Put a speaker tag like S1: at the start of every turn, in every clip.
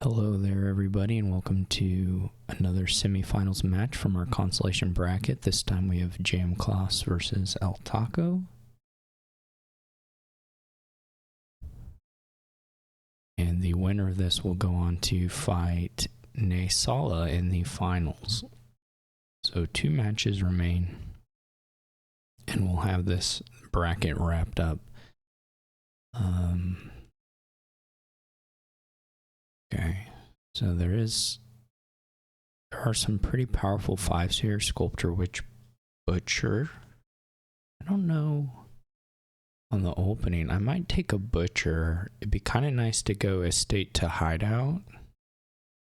S1: Hello there, everybody, and welcome to another semifinals match from our Consolation bracket. This time we have jmclaus versus LTaco. And the winner of this will go on to fight Sala in the finals. So 2 matches remain, and we'll have this bracket wrapped up. Okay, so there are some pretty powerful 5s here. Sculptor, Witch, Butcher. I don't know on the opening. I might take a Butcher. It'd be kind of nice to go Estate to Hideout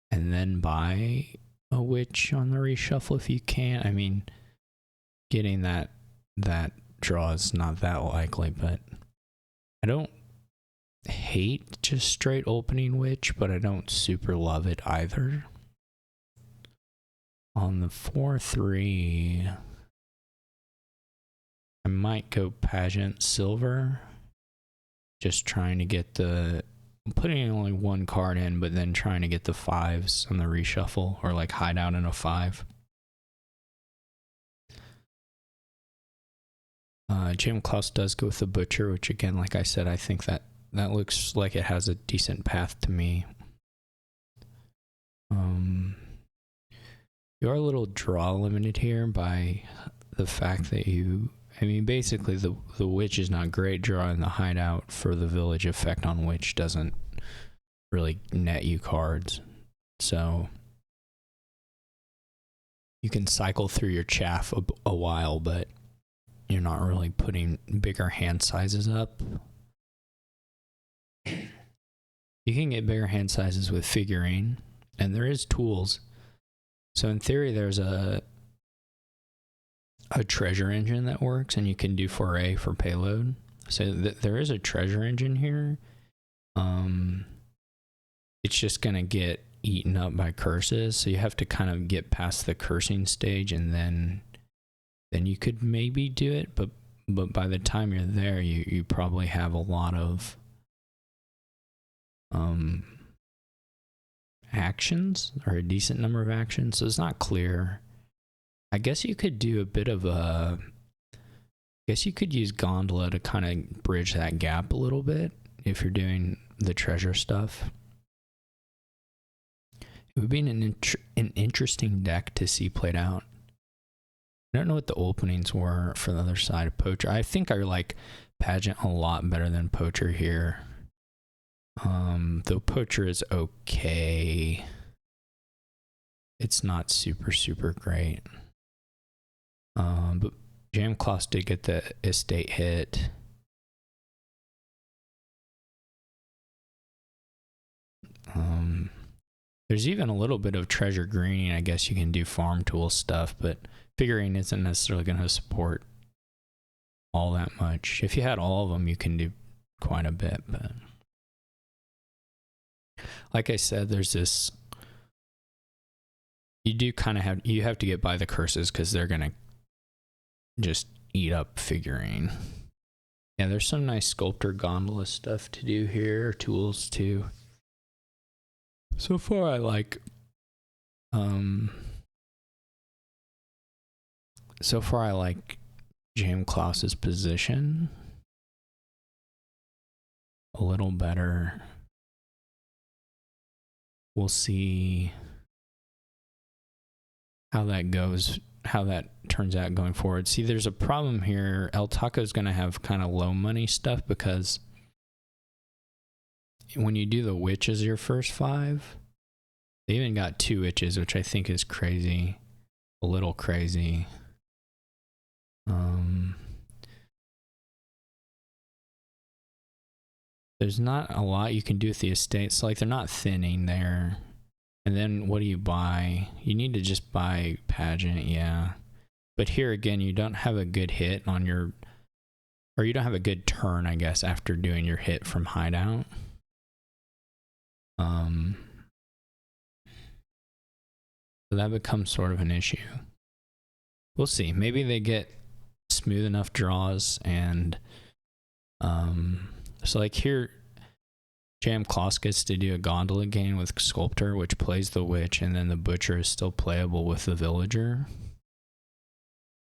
S1: and then buy a Witch on the reshuffle if you can. I mean, getting that draw is not that likely, but I don't hate just straight opening Witch, but I don't super love it either. On the 4-3, I might go Pageant Silver, just trying to get putting only 1 card in, but then trying to get the 5s on the reshuffle, or like Hideout in a 5. jmclaus does go with the Butcher, which again, like I said, I think that looks like it has a decent path to me. You are a little draw limited here by the fact that basically the Witch is not great. Drawing the Hideout for the Village effect on Witch doesn't really net you cards. So you can cycle through your chaff a while, but you're not really putting bigger hand sizes up. You can get bigger hand sizes with figuring, and there is tools. So in theory, there's a treasure engine that works, and you can do foray for payload. So there is a treasure engine here. It's just gonna get eaten up by curses, so you have to kind of get past the cursing stage, and then you could maybe do it. But by the time you're there, you probably have a lot of actions, or a decent number of actions, so it's not clear. I guess you could do a bit of you could use Gondola to kind of bridge that gap a little bit if you're doing the treasure stuff. It would be an interesting deck to see played out. I don't know what the openings were for the other side of Poacher. I think I like Pageant a lot better than Poacher here. Though Poacher is okay, it's not super great. But jmclaus did get the Estate hit. There's even a little bit of treasure greening. I guess you can do farm tool stuff, but figuring isn't necessarily going to support all that much. If you had all of them, you can do quite a bit, but like I said, there's this, you have to get by the curses because they're gonna just eat up figuring. Yeah, there's some nice Sculptor Gondola stuff to do here, tools too. So far I like jmclaus's position a little better. We'll see how that goes, how that turns out going forward. See, there's a problem here. LTaco is going to have kind of low money stuff, because when you do the Witch as your first 5, they even got 2 Witches, which I think is crazy, a little crazy. There's not a lot you can do with the estates. So like, they're not thinning there. And then what do you buy? You need to just buy Pageant, yeah. But here again, you don't have a good hit on your, or you don't have a good turn, I guess, after doing your hit from Hideout. So that becomes sort of an issue. We'll see. Maybe they get smooth enough draws, and so like here, jmclaus gets to do a gondola game with Sculptor, which plays the Witch, and then the Butcher is still playable with the Villager.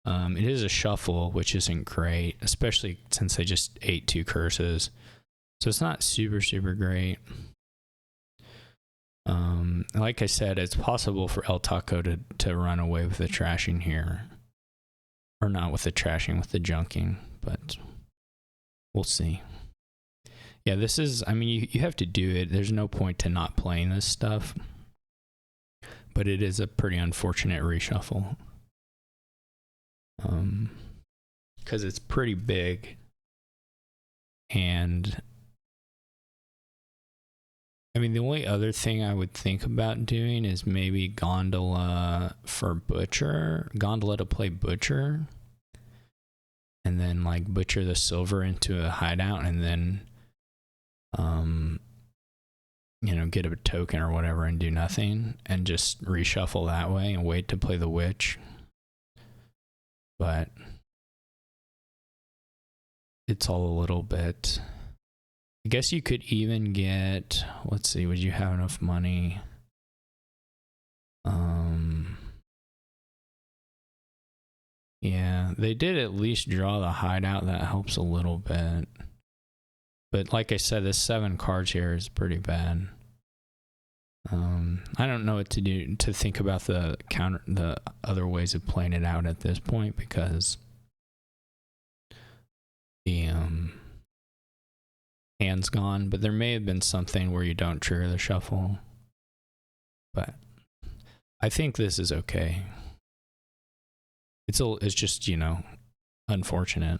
S1: It is a shuffle, which isn't great, especially since they just ate 2 curses. So it's not super, super great. Like I said, it's possible for LTaco to run away with the trashing here. Or not with the trashing, with the junking, but we'll see. Yeah, this is, I mean, you have to do it. There's no point to not playing this stuff. But it is a pretty unfortunate reshuffle. Because it's pretty big. And I mean, the only other thing I would think about doing is maybe Gondola for Butcher. Gondola to play Butcher. And then, like, Butcher the silver into a hideout. And then, you know, get a token or whatever and do nothing. And just reshuffle that way and wait to play the Witch. But it's all a little bit... I guess you could even get, let's see, would you have enough money? Yeah, they did at least draw the hideout. That helps a little bit. But like I said, this 7 cards here is pretty bad. I don't know what to do to think about the other ways of playing it out at this point, because the hand's gone, but there may have been something where you don't trigger the shuffle. But I think this is okay. It's just, you know, unfortunate,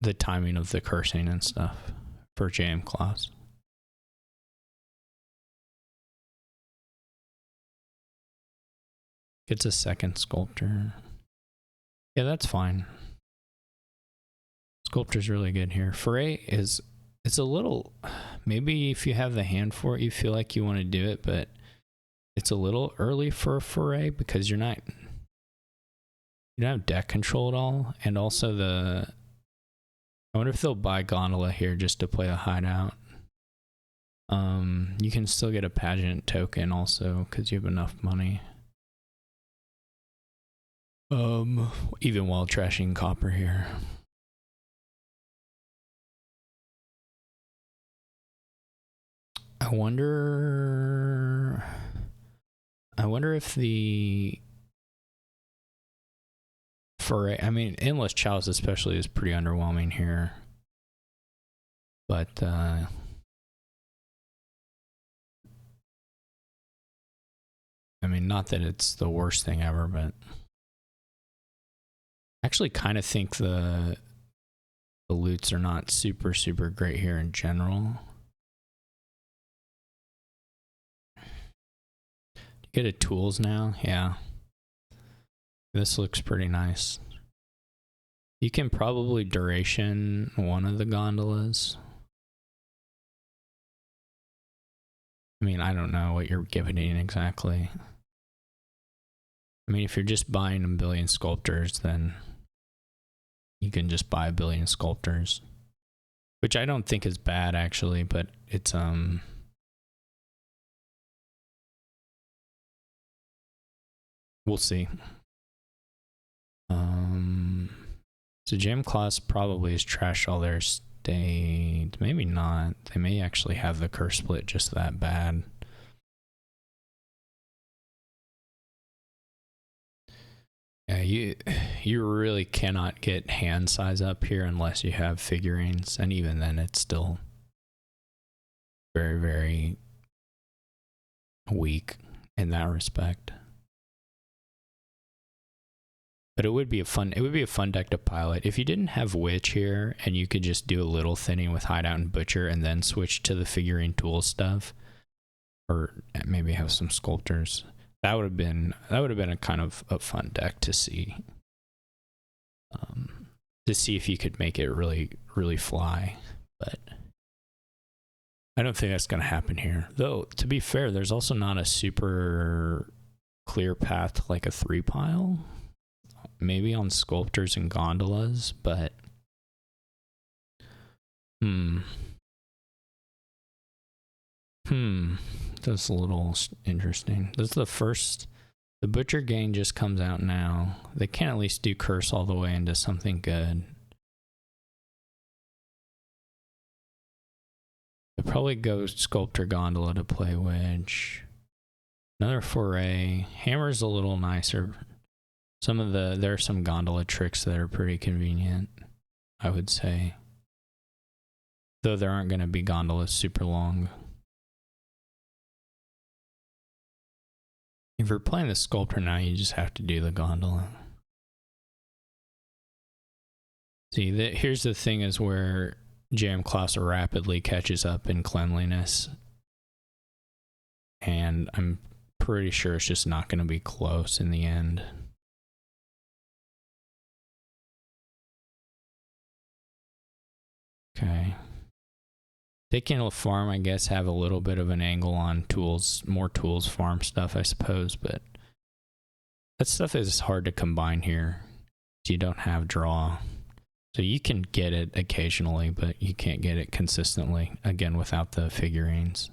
S1: the timing of the cursing and stuff for jmclaus. Gets a second Sculptor. Yeah, that's fine. Sculptor's really good here. Foray is, it's a little, maybe if you have the hand for it, you feel like you want to do it, but it's a little early for a Foray because you don't have deck control at all. And also I wonder if they'll buy Gondola here just to play a hideout. You can still get a pageant token also because you have enough money. Even while trashing copper here. I wonder if the Foray, I mean, Endless Chalice especially is pretty underwhelming here. But I mean, not that it's the worst thing ever, but I actually kind of think the loots are not super, super great here in general. Get a tools now, yeah. This looks pretty nice. You can probably duration one of the gondolas. I mean, I don't know what you're giving exactly. I mean, if you're just buying a billion sculptors, then you can just buy a billion sculptors, which I don't think is bad actually, but it's we'll see. So jmclaus probably has trashed all their state. Maybe not. They may actually have the curse split just that bad. Yeah, you really cannot get hand size up here unless you have figurines, and even then it's still very, very weak in that respect. But it would be a fun deck to pilot. If you didn't have Witch here and you could just do a little thinning with Hideout and Butcher and then switch to the figurine tool stuff, or maybe have some sculptors, that would have been a kind of a fun deck to see. To see if you could make it really, really fly. But I don't think that's going to happen here. Though, to be fair, there's also not a super clear path like a 3-pile. Maybe on sculptors and gondolas, but That's a little interesting. This is the first. The Butcher game just comes out now. They can at least do Curse all the way into something good. They'll probably go Sculptor Gondola to play Wedge. Another Foray. Hammer's a little nicer. There are some gondola tricks that are pretty convenient, I would say. Though there aren't going to be gondolas super long. If you're playing the Sculptor now, you just have to do the gondola. See, here's the thing is where jmclaus rapidly catches up in cleanliness. And I'm pretty sure it's just not going to be close in the end. Okay. They can farm, I guess, have a little bit of an angle on tools, more tools farm stuff, I suppose, but that stuff is hard to combine here. You don't have draw. So you can get it occasionally, but you can't get it consistently, again, without the figurines.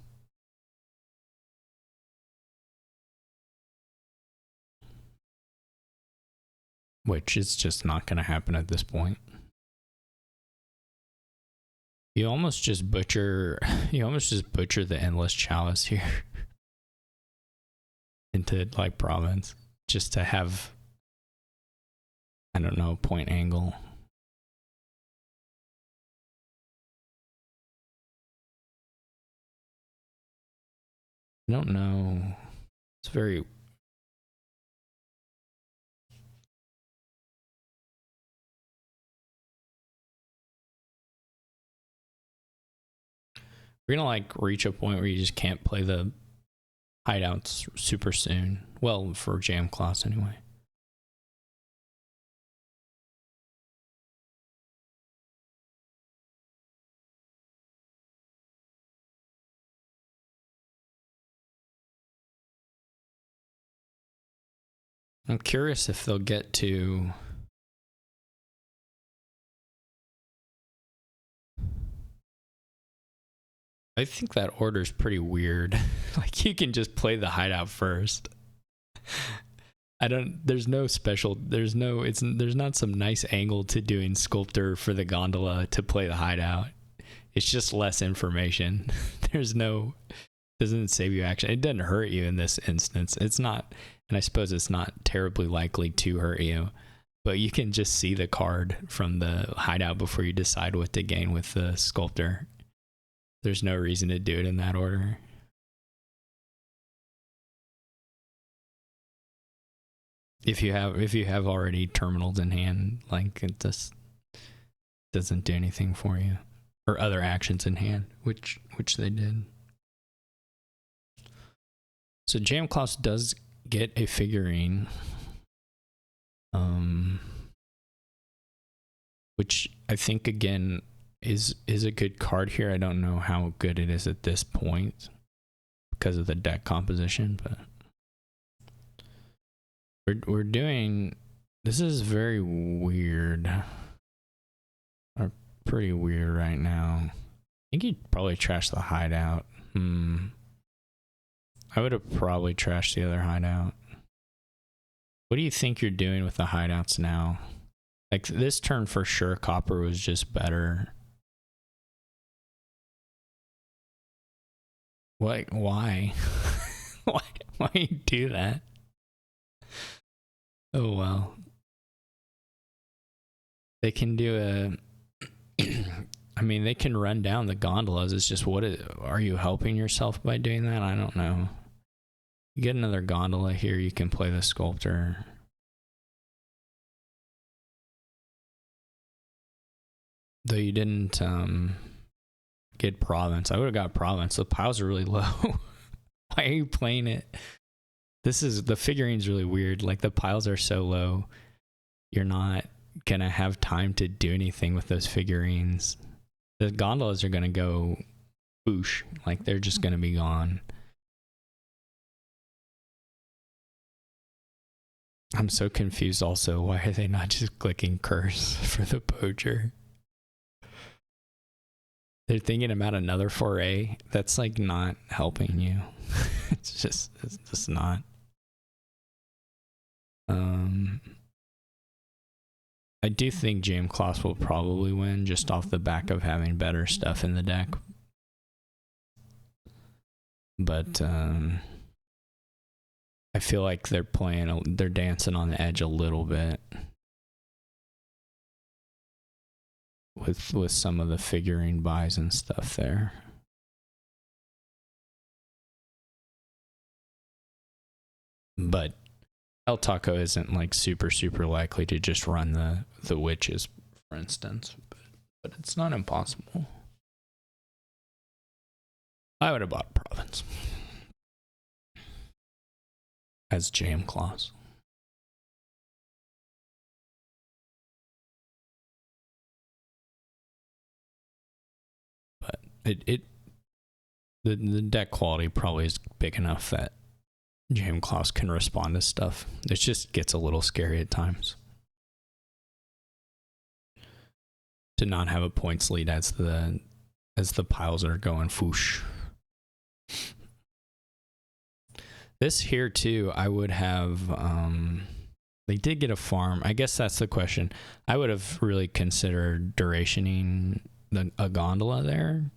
S1: Which is just not going to happen at this point. You almost just butcher the endless chalice here into like province just to have, I don't know, point angle. I don't know. It's very. We're gonna like reach a point where you just can't play the hideouts super soon. Well, for jmclaus anyway. I'm curious if they'll get to. I think that order's pretty weird. Like you can just play the hideout first. There's not some nice angle to doing Sculptor for the gondola to play the hideout. It's just less information. Doesn't save you action. It doesn't hurt you in this instance. It's not, and I suppose it's not terribly likely to hurt you, but you can just see the card from the hideout before you decide what to gain with the Sculptor. There's no reason to do it in that order. If you have already terminals in hand, like it just doesn't do anything for you, or other actions in hand, which they did. So jmclaus does get a figurine, which I think again is a good card here. I don't know how good it is at this point because of the deck composition, but we're doing, this is very weird, or pretty weird right now. I think you'd probably trash the hideout. I would have probably trashed the other hideout. What do you think you're doing with the hideouts now? Like this turn for sure, copper was just better. Why? Why you do that? Oh well. They can do I mean, they can run down the gondolas. It's just are you helping yourself by doing that? I don't know. You get another gondola here, you can play the Sculptor. Though you didn't get province. I would have got province. The piles are really low. Why are you playing it? The figurine's really weird. Like the piles are so low, you're not gonna have time to do anything with those figurines. The gondolas are gonna go boosh. Like they're just gonna be gone. I'm so confused also. Why are they not just clicking curse for the poacher? They're thinking about another foray. That's like not helping you. it's just not. I do think jmclaus will probably win just off the back of having better stuff in the deck. But I feel like they're dancing on the edge a little bit with some of the figurine buys and stuff there. But LTaco isn't like super likely to just run the witches, for instance, but it's not impossible. I would have bought province as jmclaus. But the deck quality probably is big enough that jmclaus can respond to stuff. It just gets a little scary at times to not have a points lead as the piles are going foosh. This here too, I would have they did get a farm. I guess that's the question. I would have really considered durationing a gondola there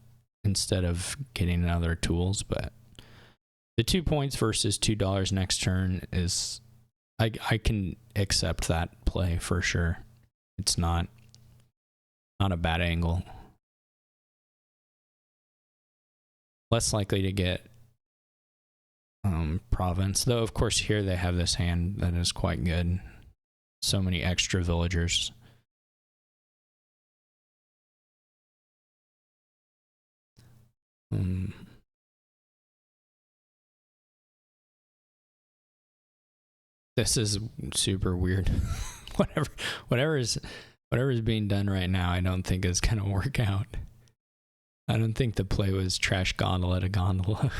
S1: instead of getting another tools, but the 2 points versus $2 next turn is I can accept that play for sure. It's not a bad angle. Less likely to get province, though of course here they have this hand that is quite good. So many extra villagers. This is super weird. whatever is being done right now, I don't think is gonna work out. I don't think the play was trash gondola to gondola.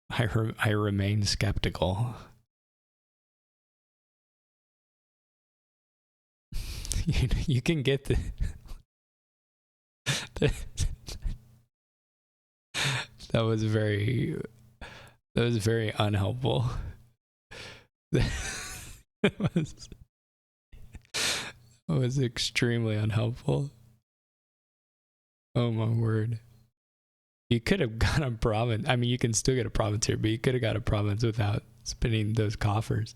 S1: I remain skeptical. You can get that was very unhelpful. That was extremely unhelpful. Oh my word. You could have got a province. I mean, you can still get a province here, but you could have got a province without spinning those coffers.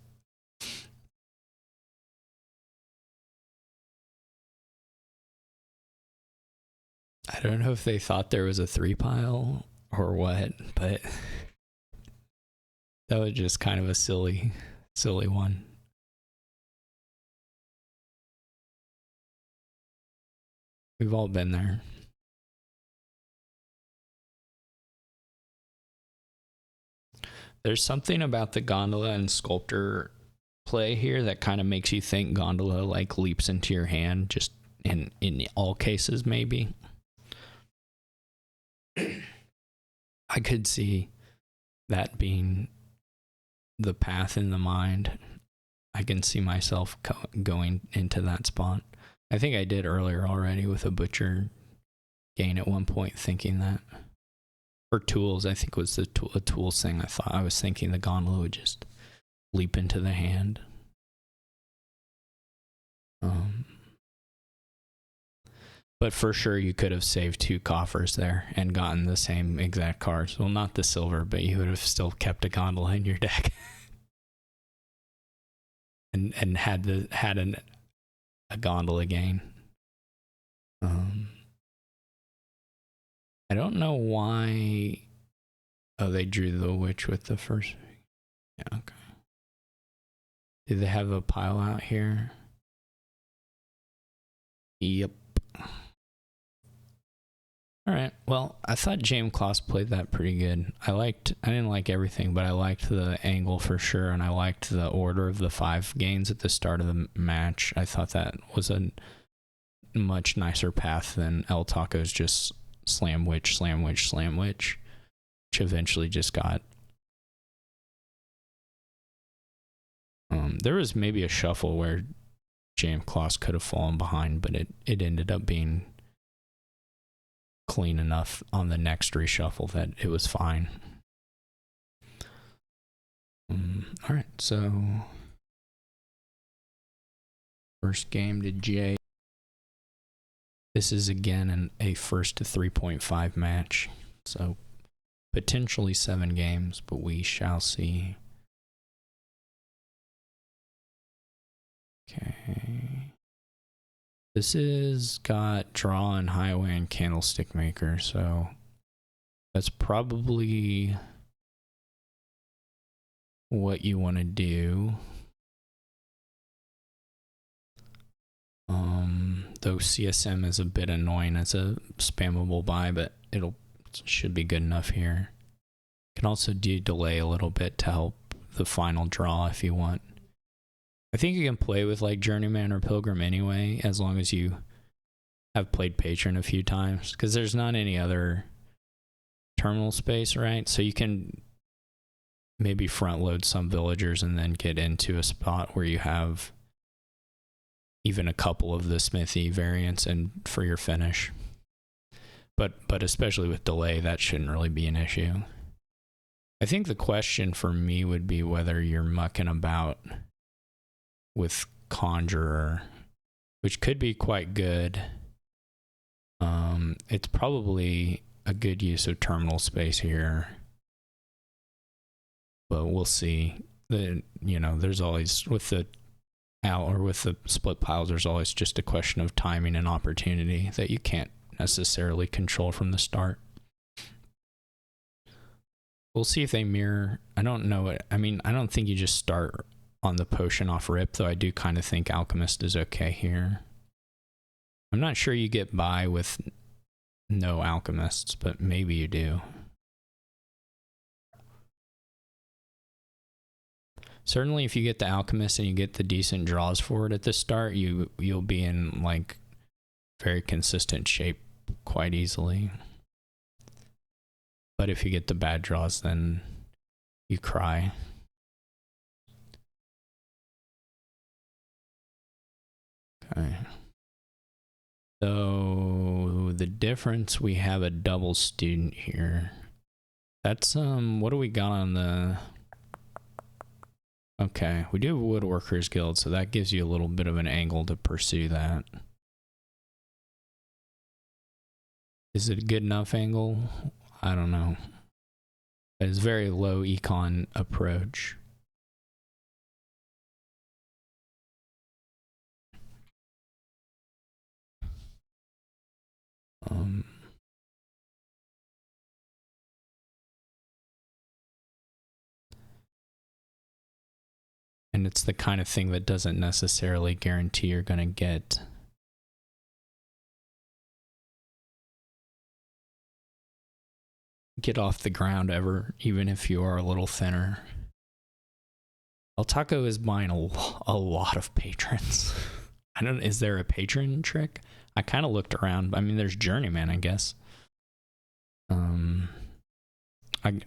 S1: I don't know if they thought there was a 3-pile or what, but that was just kind of a silly one. We've all been there. There's something about the gondola and sculptor play here that kind of makes you think gondola like leaps into your hand, just in all cases maybe. I could see that being the path in the mind. I can see myself going into that spot. I think I did earlier already with a butcher gain at one point thinking that. Or tools, I think was a tools thing. I was thinking the gondola would just leap into the hand. But for sure you could have saved 2 coffers there and gotten the same exact cards. Well, not the silver, but you would have still kept a gondola in your deck. and had a gondola gain. I don't know why. Oh, they drew the witch with the first. Yeah, okay. Did they have a pile out here? Yep. Alright, well, I thought jmclaus played that pretty good. I didn't like everything, but I liked the angle for sure, and I liked the order of the 5 gains at the start of the match. I thought that was a much nicer path than LTaco's just slam witch, slam witch, slam witch, which eventually just got... there was maybe a shuffle where jmclaus could have fallen behind, but it ended up being clean enough on the next reshuffle that it was fine. All right, so first game to J. This is again a first to 3.5 match, so potentially 7 games, but we shall see. Okay. This is got draw and highway and candlestick maker, so that's probably what you want to do. Though CSM is a bit annoying as a spammable buy, but should be good enough here. Can also do delay a little bit to help the final draw if you want. I think you can play with like Journeyman or Pilgrim anyway, as long as you have played Patron a few times, because there's not any other terminal space, right? So you can maybe front load some villagers and then get into a spot where you have even a couple of the smithy variants and for your finish. But especially with delay, that shouldn't really be an issue. I think the question for me would be whether you're mucking about with Conjurer, which could be quite good. It's probably a good use of terminal space here, but we'll see. There's always with the split piles, there's always just a question of timing and opportunity that you can't necessarily control from the start. We'll see if they mirror. I don't know. I mean, I don't think you just start on the potion off rip, though I do kind of think Alchemist is okay here. I'm not sure you get by with no Alchemists, but maybe you do. Certainly if you get the Alchemist and you get the decent draws for it at the start, you'll be in like very consistent shape quite easily. But if you get the bad draws, then you cry. Okay. So the difference, we have a double student here. That's what do we got on the... Okay, we do have a Woodworkers Guild, so that gives you a little bit of an angle to pursue that. Is it a good enough angle? I don't know. It's a very low econ approach. And it's the kind of thing that doesn't necessarily guarantee you're going to get off the ground ever, even if you are a little thinner. LTaco is buying a lot of patrons. Is there a patron trick? I kind of looked around. I mean, there's Journeyman, I guess.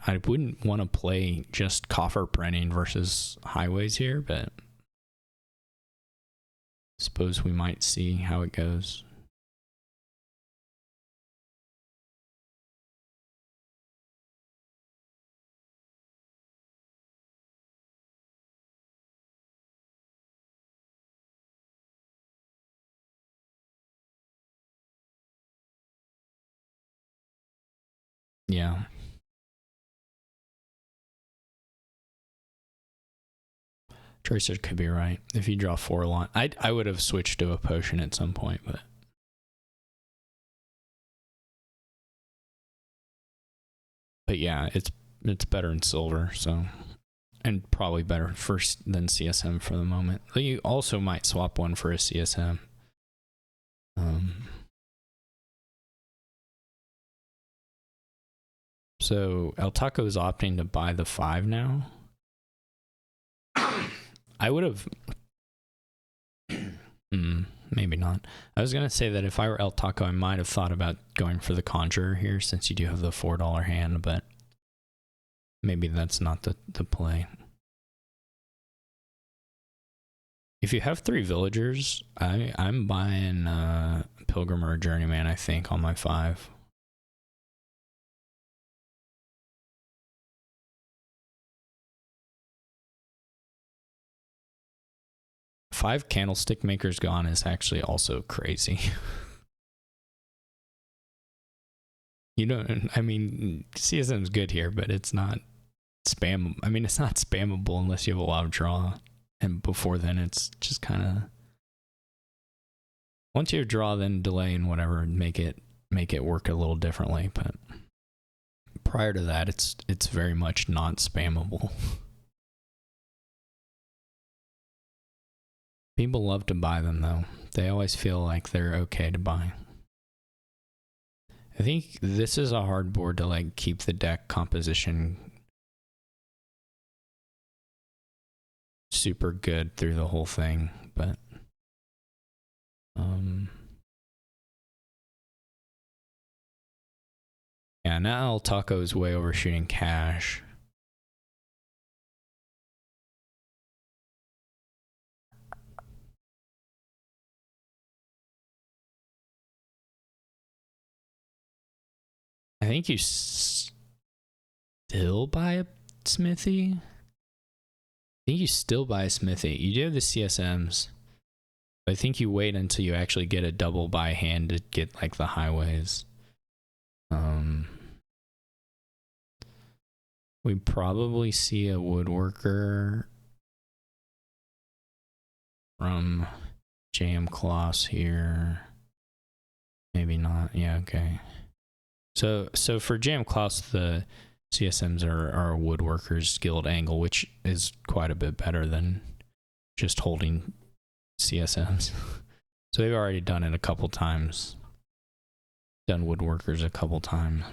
S1: I wouldn't want to play just coffer printing versus highways here, but suppose we might see how it goes. Yeah. Tracer could be right. If you draw 4 line, I would have switched to a potion at some point, but yeah, it's better in silver, so, and probably better than CSM for the moment. You also might swap one for a CSM. So LTaco is opting to buy the 5 now. I would have... maybe not. I was going to say that if I were LTaco, I might have thought about going for the Conjurer here, since you do have the $4 hand, but maybe that's not the play. If you have 3 villagers, I'm buying Pilgrim or Journeyman, I think, on my 5. Five Candlestick Makers gone is actually also crazy. You don't, I mean, CSM's good here, but it's not spam. I mean, it's not spammable unless you have a lot of draw. And before then, it's just kind of, once you have draw, then delay and whatever, and make it work a little differently. But prior to that, it's very much not spammable. People love to buy them though. They always feel like they're okay to buy. I think this is a hard board to like keep the deck composition super good through the whole thing, but yeah, now LTaco is way overshooting cash. I think you still buy a smithy. I think you still buy a smithy. You do have the CSMs, but I think you wait until you actually get a double by hand to get like the highways. We probably see a woodworker from jmclaus here. Maybe not. Yeah, okay. So for jmclaus, the CSMs are woodworkers guild angle, which is quite a bit better than just holding CSMs. So they've already done it a couple times. Done woodworkers a couple times.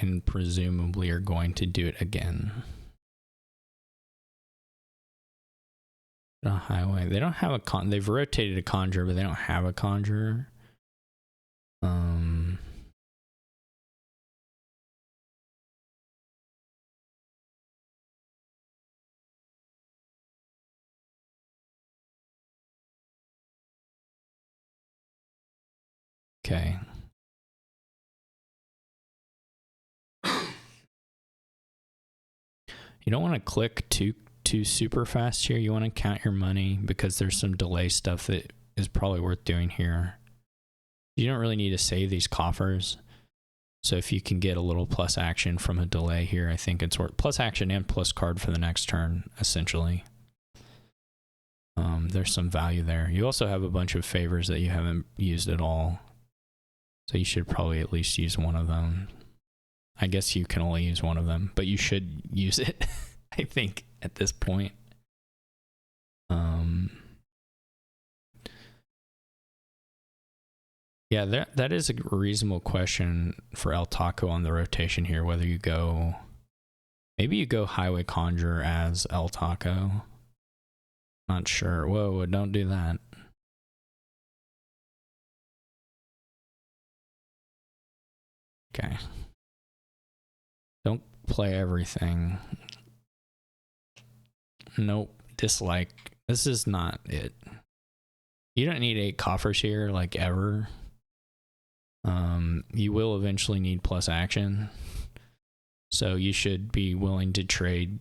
S1: And presumably are going to do it again. A highway. They don't have a they've rotated a conjurer, but they don't have a conjurer. Okay. You don't want to click too super fast here. You want to count your money because there's some delay stuff that is probably worth doing here. You don't really need to save these coffers. So if you can get a little plus action from a delay here, I think it's worth plus action and plus card for the next turn, essentially. There's some value there. You also have a bunch of favors that you haven't used at all. So you should probably at least use one of them. I guess you can only use one of them, but you should use it, I think, at this point. Yeah, that is a reasonable question for LTaco on the rotation here, whether you go... Maybe you go Highway Conjurer as LTaco. Not sure. Whoa, don't do that. Okay. Don't play everything. Nope. Dislike. This is not it. You don't need 8 coffers here, like, ever. You will eventually need plus action. So you should be willing to trade.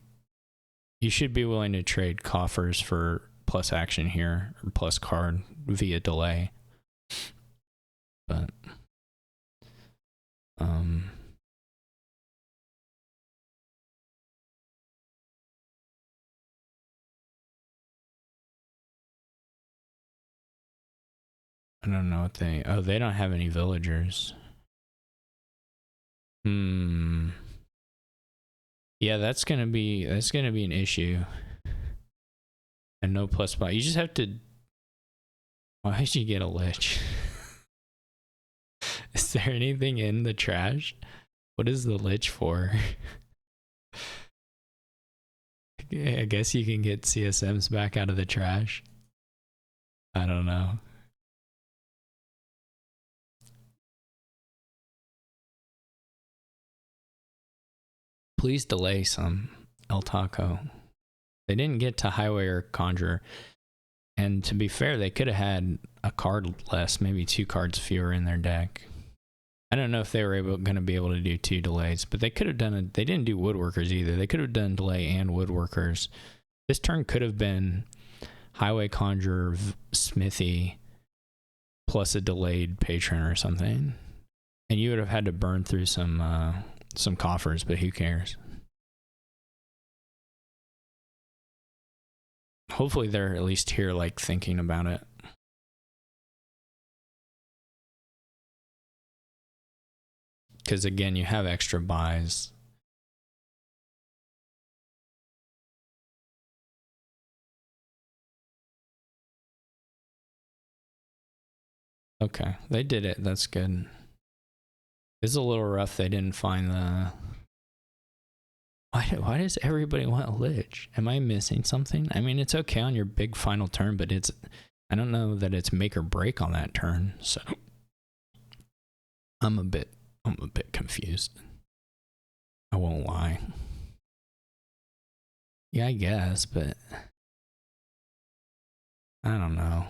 S1: You should be willing to trade coffers for plus action here, or plus card via delay. But I don't know what they... Oh, they don't have any villagers. Yeah, that's gonna be an issue. And no plus spot. You just have to... Why did you get a lich? Is there anything in the trash? What is the lich for? I guess you can get CSMs back out of the trash. I don't know. Please delay some LTaco. They didn't get to Highway or Conjure. And to be fair, they could have had a card less, maybe 2 cards fewer in their deck. I don't know if they were going to be able to do 2 delays, but they could have done they didn't do Woodworkers either. They could have done delay and Woodworkers. This turn could have been Highway, Conjure, Smithy, plus a delayed Patron or something. And you would have had to burn through some coffers, but who cares? Hopefully they're at least here, like, thinking about it. Because, again, you have extra buys. Okay, they did it. That's good. It's a little rough they didn't find the... Why does everybody want a Lich? Am I missing something? I mean, it's okay on your big final turn, but it's... I don't know that it's make or break on that turn, so... I'm a bit confused. I won't lie. Yeah, I guess, but... I don't know.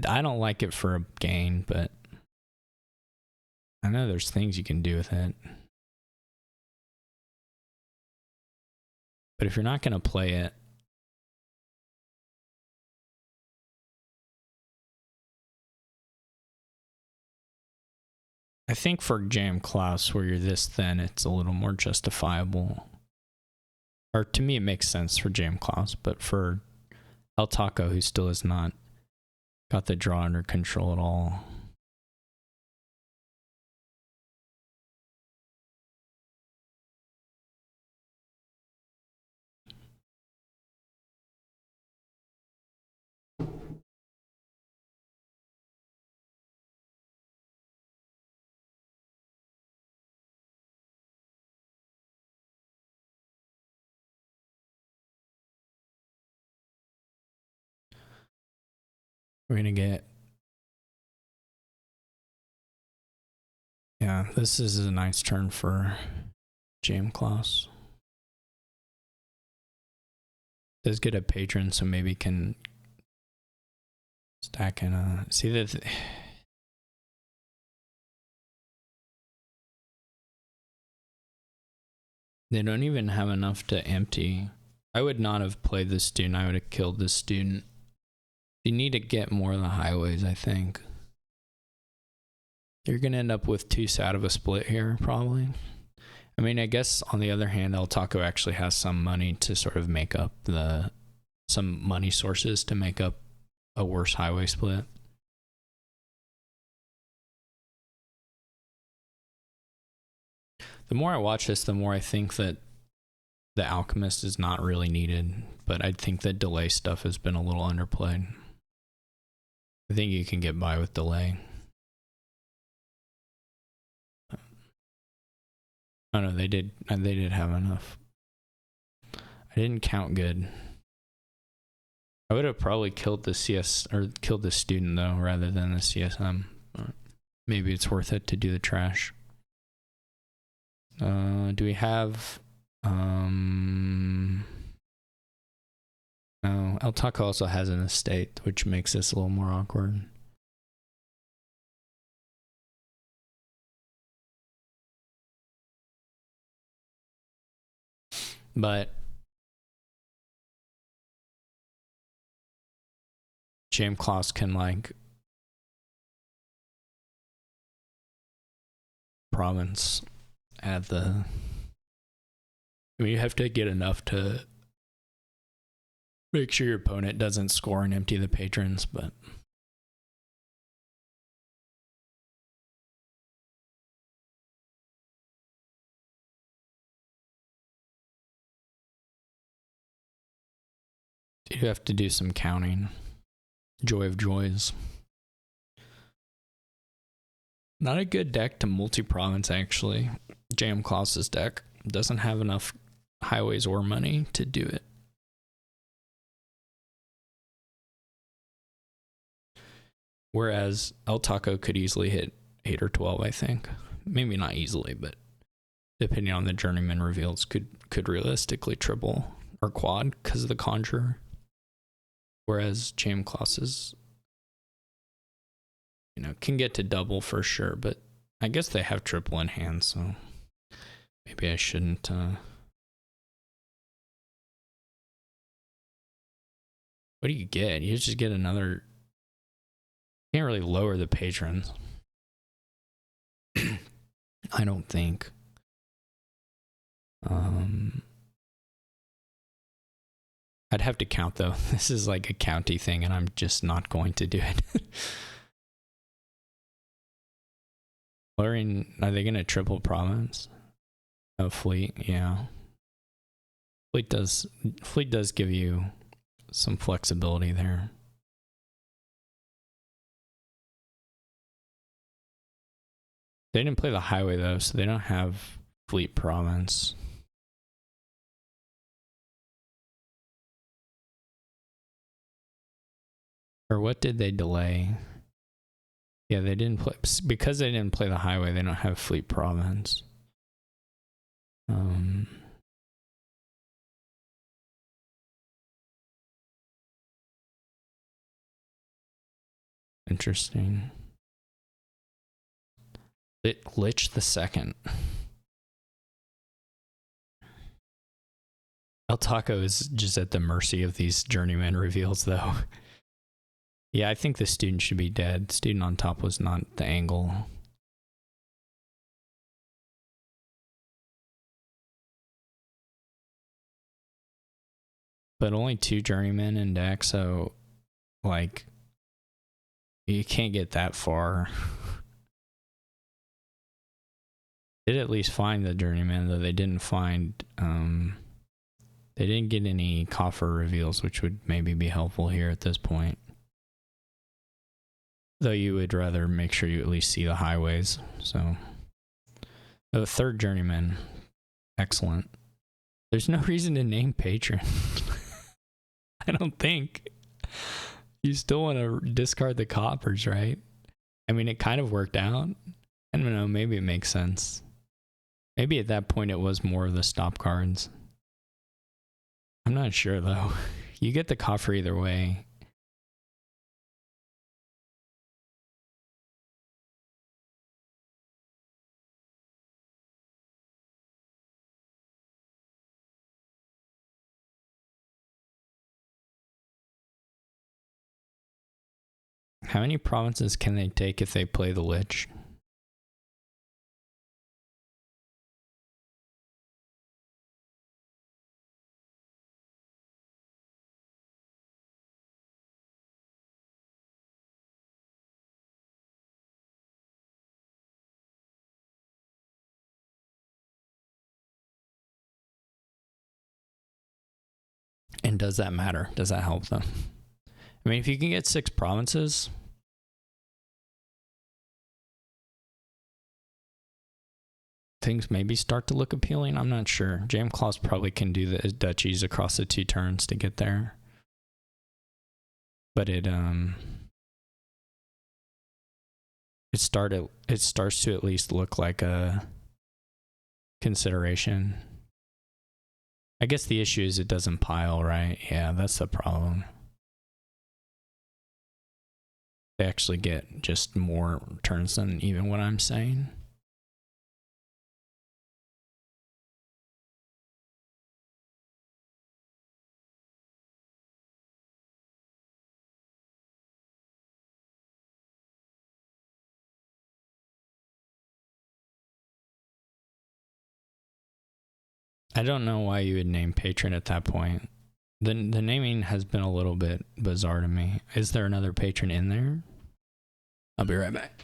S1: I don't like it for a gain, but... I know there's things you can do with it. But if you're not going to play it... I think for jmclaus, where you're this thin, it's a little more justifiable. Or to me, it makes sense for jmclaus, but for LTaco, who still has not got the draw under control at all... We're gonna get... Yeah, this is a nice turn for jmclaus. Does get a patron, so maybe can stack in a... See that... They don't even have enough to empty. I would not have played this student. I would have killed this student. You need to get more of the highways, I think. You're going to end up with 2 out of a split here, probably. I mean, I guess on the other hand, LTaco actually has some money to sort of make up some money sources to make up a worse highway split. The more I watch this, the more I think that the Alchemist is not really needed, but I think that delay stuff has been a little underplayed. I think you can get by with delay. Oh no, they did have enough. I didn't count good. I would have probably killed the CS or killed the student though, rather than the CSM. But maybe it's worth it to do the trash. Do we have no, LTaco also has an estate, which makes this a little more awkward. But jmclaus can like province add the... I mean, you have to get enough to make sure your opponent doesn't score and empty the patrons, but... You have to do some counting. Joy of joys. Not a good deck to multi-province, actually. jmclaus's deck doesn't have enough highways or money to do it. Whereas LTaco could easily hit 8 or 12, I think. Maybe not easily, but depending on the journeyman reveals, could realistically triple or quad because of the conjure. Whereas jmclaus is, can get to double for sure, but I guess they have triple in hand, so maybe I shouldn't. What do you get? You just get another. You can't really lower the patrons. I don't think. I'd have to count though. This is like a county thing, and I'm just not going to do it. Lowering, are they going to triple province? Oh, fleet, yeah. Fleet does give you some flexibility there. They didn't play the highway though, so they don't have fleet province. Or what did they delay? Yeah, they didn't play, because they didn't play the highway, they don't have fleet province. Interesting. Lich the second. LTaco is just at the mercy of these journeyman reveals though. Yeah, I think the student should be dead. Student on top was not the angle. But only 2 journeymen in deck, so like you can't get that far. Did at least find the journeyman, though they didn't find they didn't get any coffer reveals, which would maybe be helpful here at this point. Though you would rather make sure you at least see the highways. So the 3rd journeyman, excellent. There's no reason to name patron. I don't think. You still want to discard the coppers, right? I mean, it kind of worked out. I don't know, maybe it makes sense. Maybe at that point it was more of the stop cards. I'm not sure though. You get the coffer either way. How many provinces can they take if they play the Lich? And does that matter? Does that help them? I mean, if you can get 6 provinces, things maybe start to look appealing. I'm not sure. jmclaus probably can do the duchies across the 2 turns to get there. But it starts to at least look like a consideration. I guess the issue is it doesn't pile, right? Yeah, that's the problem. They actually get just more turns than even what I'm saying. I don't know why you would name patron at that point. The naming has been a little bit bizarre to me. Is there another patron in there? I'll be right back.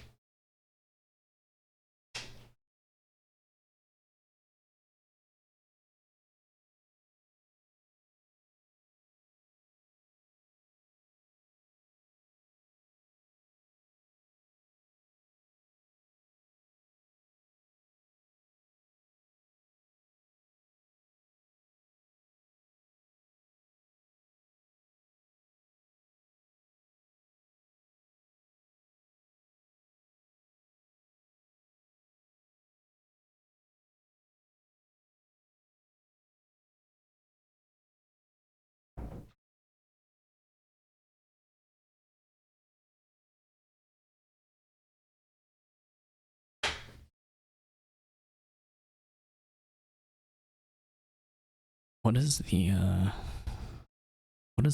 S1: What is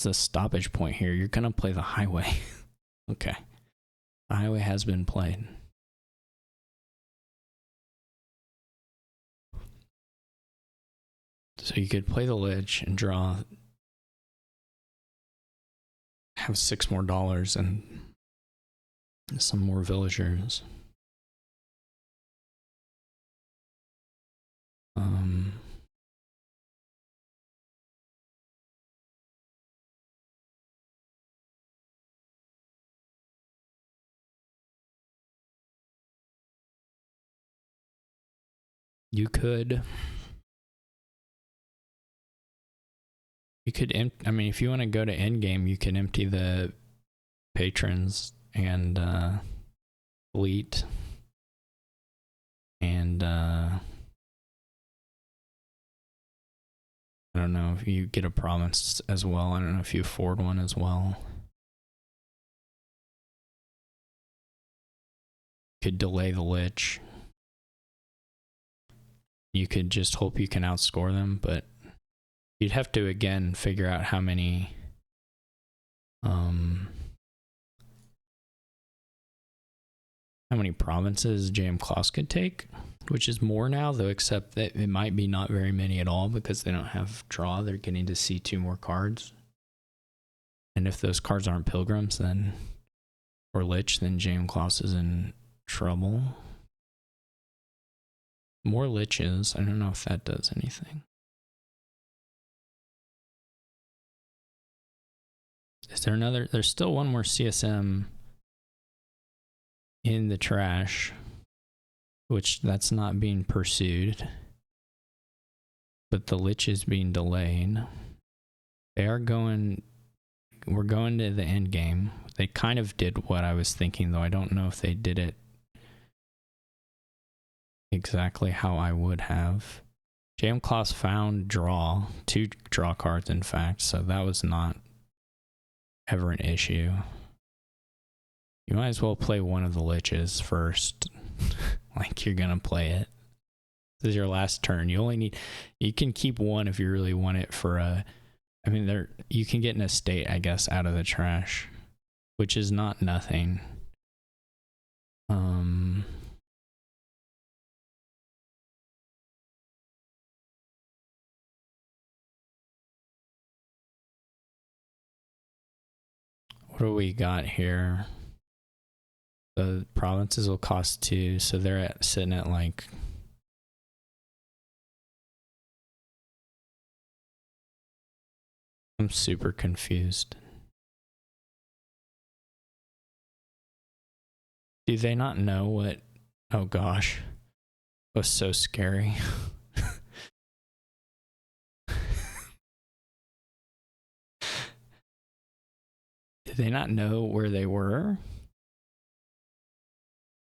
S1: the stoppage point here? You're gonna play the highway. Okay. The highway has been played. So you could play the lich and draw, have $6 more and some more villagers. You could I mean, if you want to go to endgame, you can empty the patrons and fleet and I don't know if you get a province as well. I don't know if you afford one as well. You could delay the lich. You could just hope you can outscore them, but you'd have to again figure out how many provinces jmclaus could take, which is more now though, except that it might be not very many at all because they don't have draw. They're getting to see 2 more cards, and if those cards aren't pilgrims then or lich, then jmclaus is in trouble. More liches. I don't know if that does anything. Is there another? There's still one more CSM in the trash, which that's not being pursued, but the lich is being delayed. They are going, we're going to the end game. They kind of did what I was thinking, though I don't know if they did it exactly how I would have. jmclaus found draw, 2 draw cards in fact, so that was not ever an issue. You might as well play one of the liches first. Like you're gonna play it. This is your last turn. You only need, you can keep one if you really want it for a, I mean, you can get an estate, I guess, out of the trash, which is not nothing. What do we got here? The provinces will cost 2, so they're sitting at like, I'm super confused. Do they not know what? Oh gosh, it was so scary. Did they not know where they were?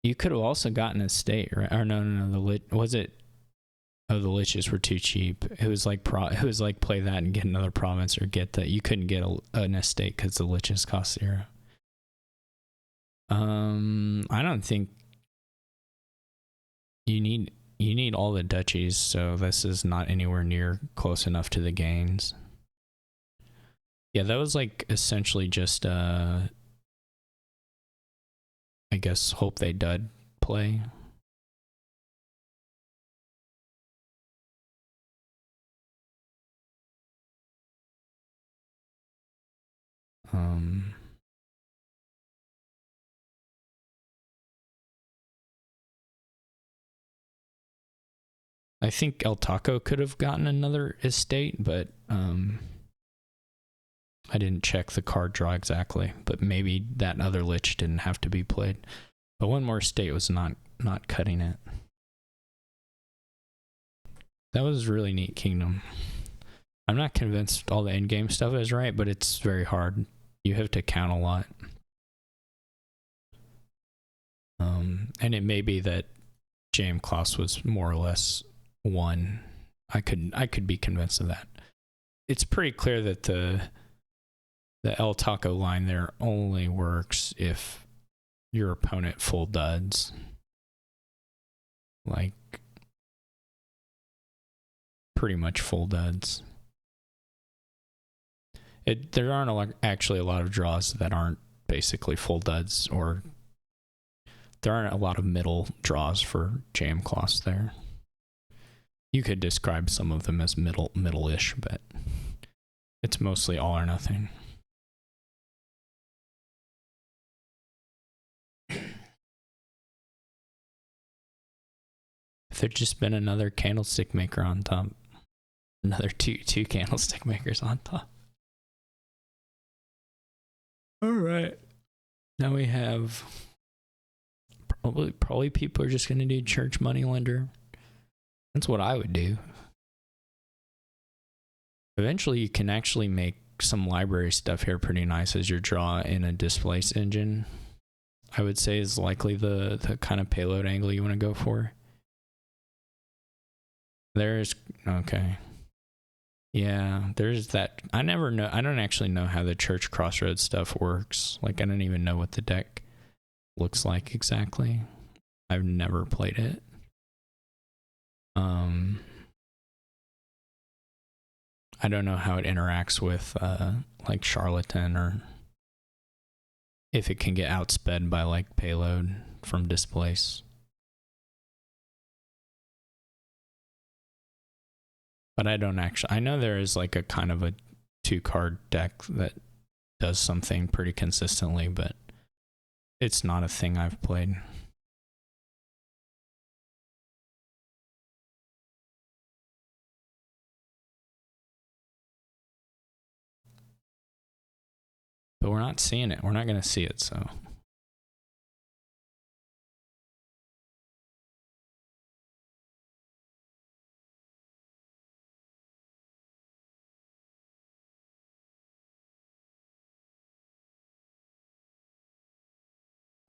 S1: You could have also gotten a state, right? Or no, the lich, was it? Oh, the liches were too cheap. It was like play that and get another province, or get that. You couldn't get an estate because the liches cost 0. I don't think you need all the duchies, so this is not anywhere near close enough to the gains. Yeah, that was like essentially just I guess hope they dud play. I think LTaco could have gotten another estate, but I didn't check the card draw exactly, but maybe that other lich didn't have to be played. But one more estate was not cutting it. That was really neat kingdom. I'm not convinced all the endgame stuff is right, but it's very hard. You have to count a lot. And it may be that jmclaus was more or less one. I could be convinced of that. It's pretty clear that the LTaco line there only works if your opponent full duds. Like pretty much full duds. There aren't actually a lot of draws that aren't basically full duds, or there aren't a lot of middle draws for jmclaus there. You could describe some of them as middle-ish, but it's mostly all or nothing. If there'd just been another candlestick maker on top, another two candlestick makers on top. All right. Now we have probably people are just going to do church moneylender. That's what I would do. Eventually, you can actually make some library stuff here pretty nice as your draw in a displace engine. I would say is likely the kind of payload angle you want to go for. There's okay. Yeah, there's that. I don't actually know how the church crossroads stuff works. Like, I don't even know what the deck looks like exactly. I've never played it. I don't know how it interacts with like charlatan, or if it can get outsped by like payload from displace. But I don't actually. I know there is like a kind of a 2-card deck that does something pretty consistently, but it's not a thing I've played. But we're not seeing it. We're not going to see it, so.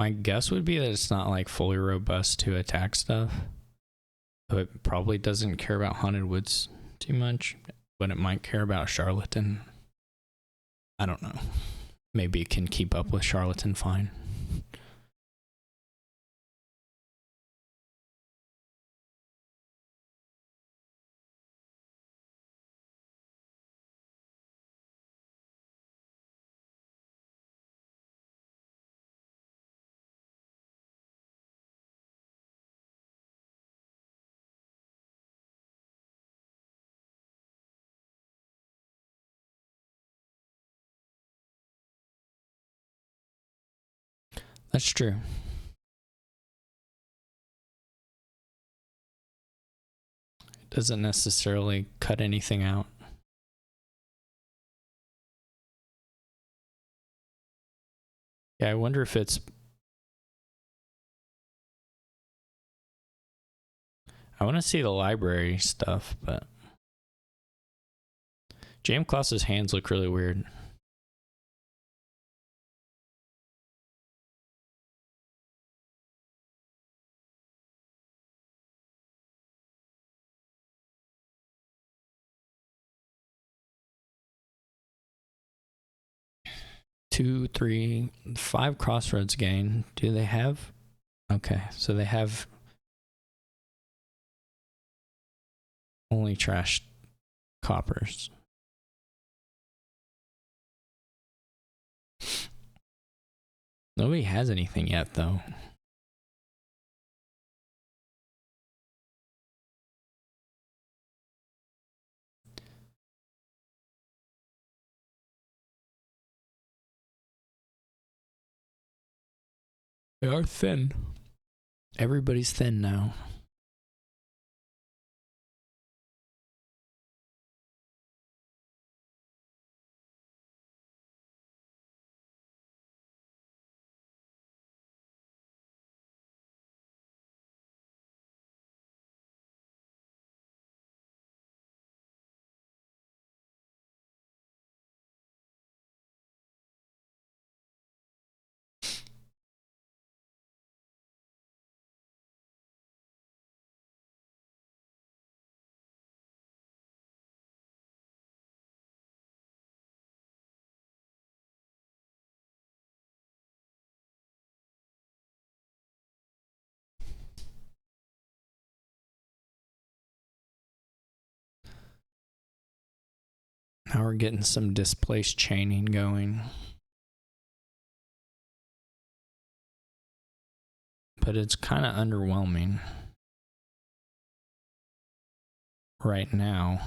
S1: My guess would be that it's not like fully robust to attack stuff. So it probably doesn't care about Haunted Woods too much, but it might care about Charlatan. I don't know. Maybe it can keep up with Charlatan fine. That's true. It doesn't necessarily cut anything out. Yeah, I wonder if it's... I want to see the library stuff, but... jmclaus's hands look really weird. Two, three, 5 crossroads gain. Do they have? Okay, so they have only trashed coppers. Nobody has anything yet, though. They are thin. Everybody's thin now. Now we're getting some displaced chaining going. But it's kind of underwhelming right now.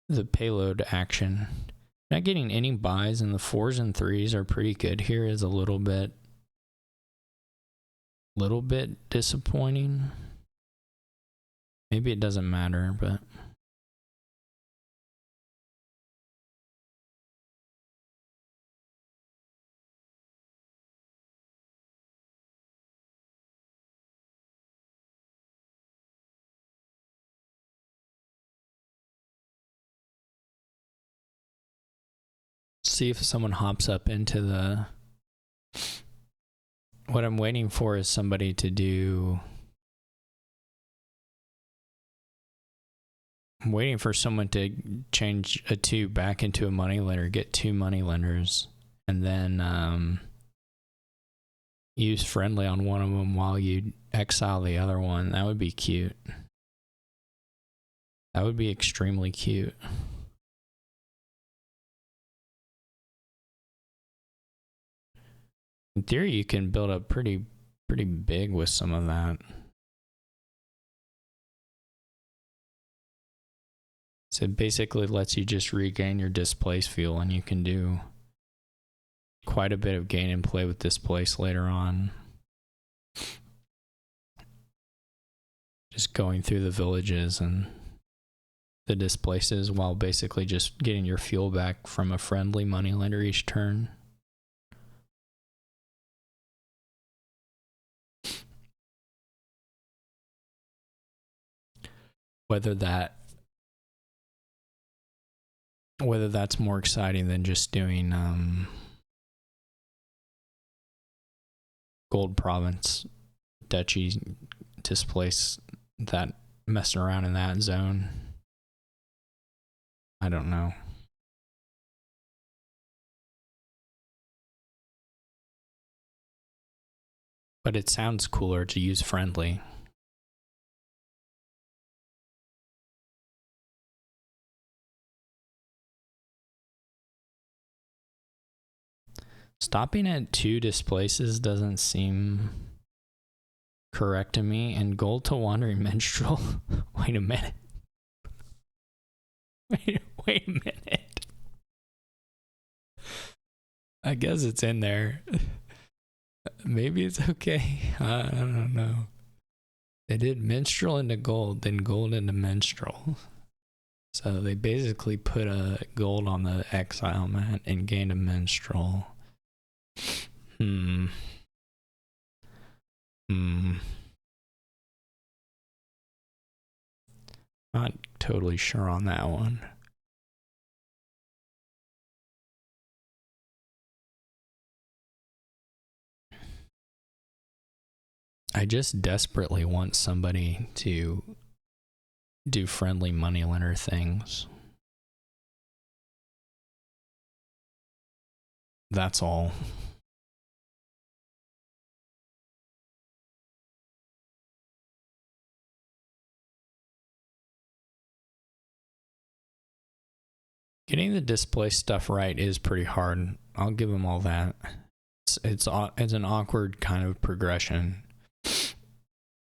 S1: The payload action. Not getting any buys, and the 4s and 3s are pretty good here is a little bit disappointing. Maybe it doesn't matter, but see if someone hops up into the... What I'm waiting for is somebody to do... I'm waiting for someone to change a 2 back into a moneylender, get 2 moneylenders, and then use friendly on one of them while you exile the other one. That would be cute. That would be extremely cute. In theory, you can build up pretty big with some of that. So it basically lets you just regain your displace fuel, and you can do quite a bit of gain and play with displace later on. Just going through the villages and the displaces while basically just getting your fuel back from a friendly moneylender each turn. Whether that's more exciting than just doing gold province duchy displace, that messing around in that zone. I don't know. But it sounds cooler to use friendly. Stopping at 2 displaces doesn't seem correct to me. And gold to wandering minstrel. Wait a minute. Wait a minute. I guess it's in there. Maybe it's okay. I don't know. They did minstrel into gold, then gold into minstrel. So they basically put a gold on the exile mat and gained a minstrel. Not totally sure on that one. I just desperately want somebody to do friendly moneylender things. That's all. Getting the display stuff right is pretty hard. I'll give them all that. It's an awkward kind of progression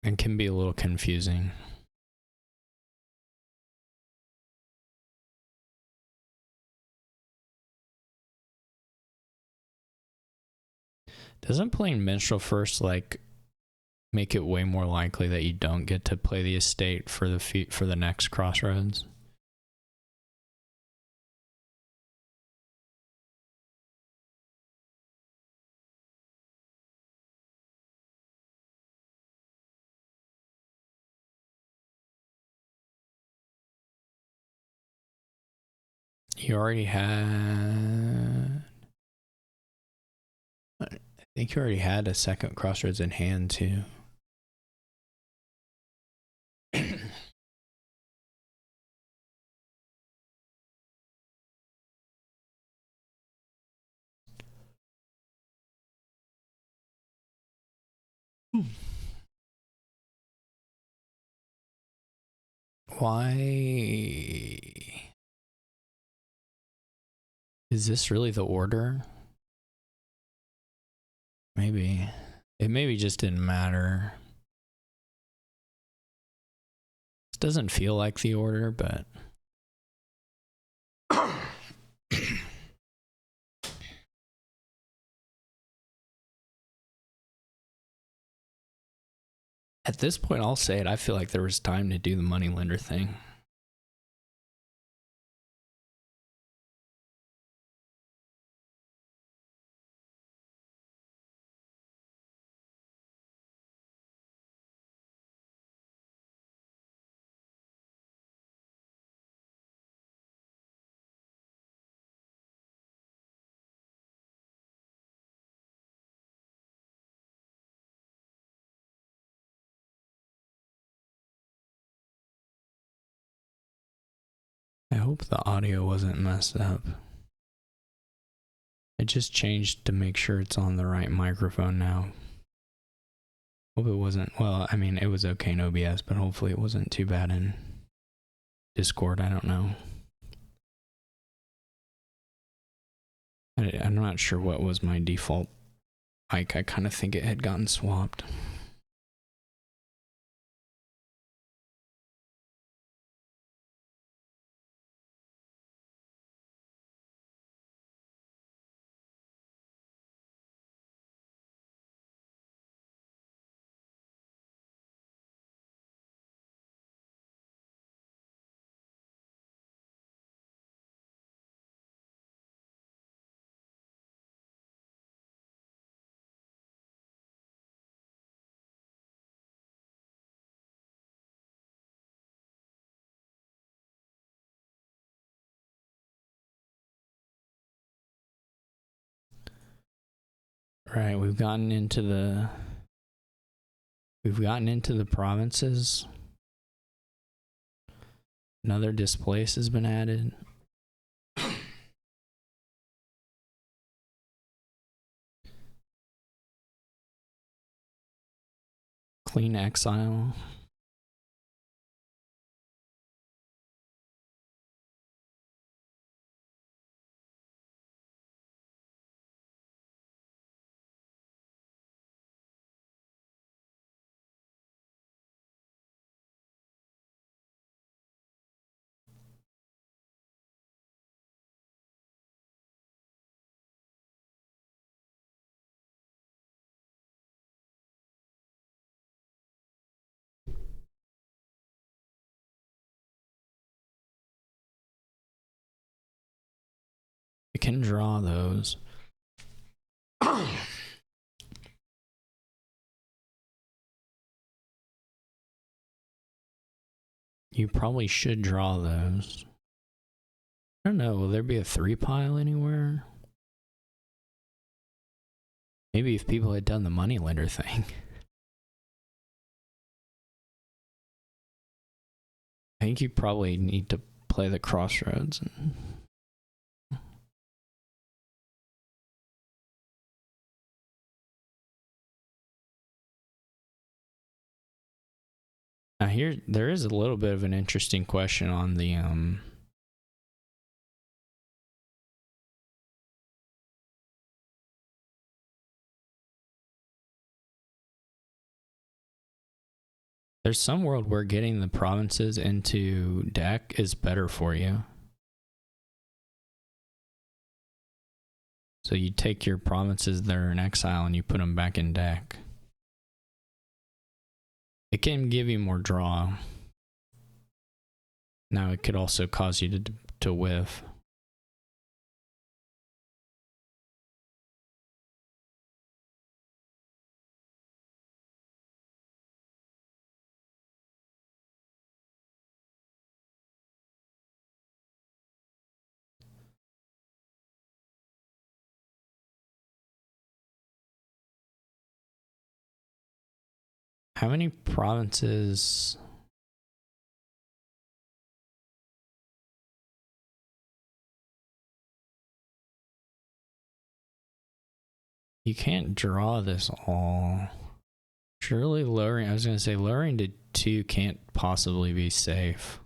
S1: and can be a little confusing. Doesn't playing minstrel first like make it way more likely that you don't get to play the estate for the next crossroads? You already had... I think you already had a second crossroads in hand too. Why Is this really the order? Maybe. It maybe just didn't matter. This doesn't feel like the order, but... At this point, I'll say it. I feel like there was time to do the moneylender thing. I hope the audio wasn't messed up. I just changed to make sure it's on the right microphone now. Hope it wasn't, well, I mean, it was okay in OBS, but hopefully it wasn't too bad in Discord. I don't know. I'm not sure what was my default mic. I kind of think it had gotten swapped. Right, we've gotten into the provinces. Another displace has been added. Clean exile. You can draw those. You probably should draw those. I don't know, will there be a 3 pile anywhere? Maybe if people had done the moneylender thing. I think you probably need to play the crossroads. Now here, there is a little bit of an interesting question on the there's some world where getting the provinces into deck is better for you. So you take your provinces that are in exile and you put them back in deck. It can give you more draw. Now it could also cause you to whiff. How many provinces? You can't draw this all. Surely lowering, I was going to say lowering to 2 can't possibly be safe.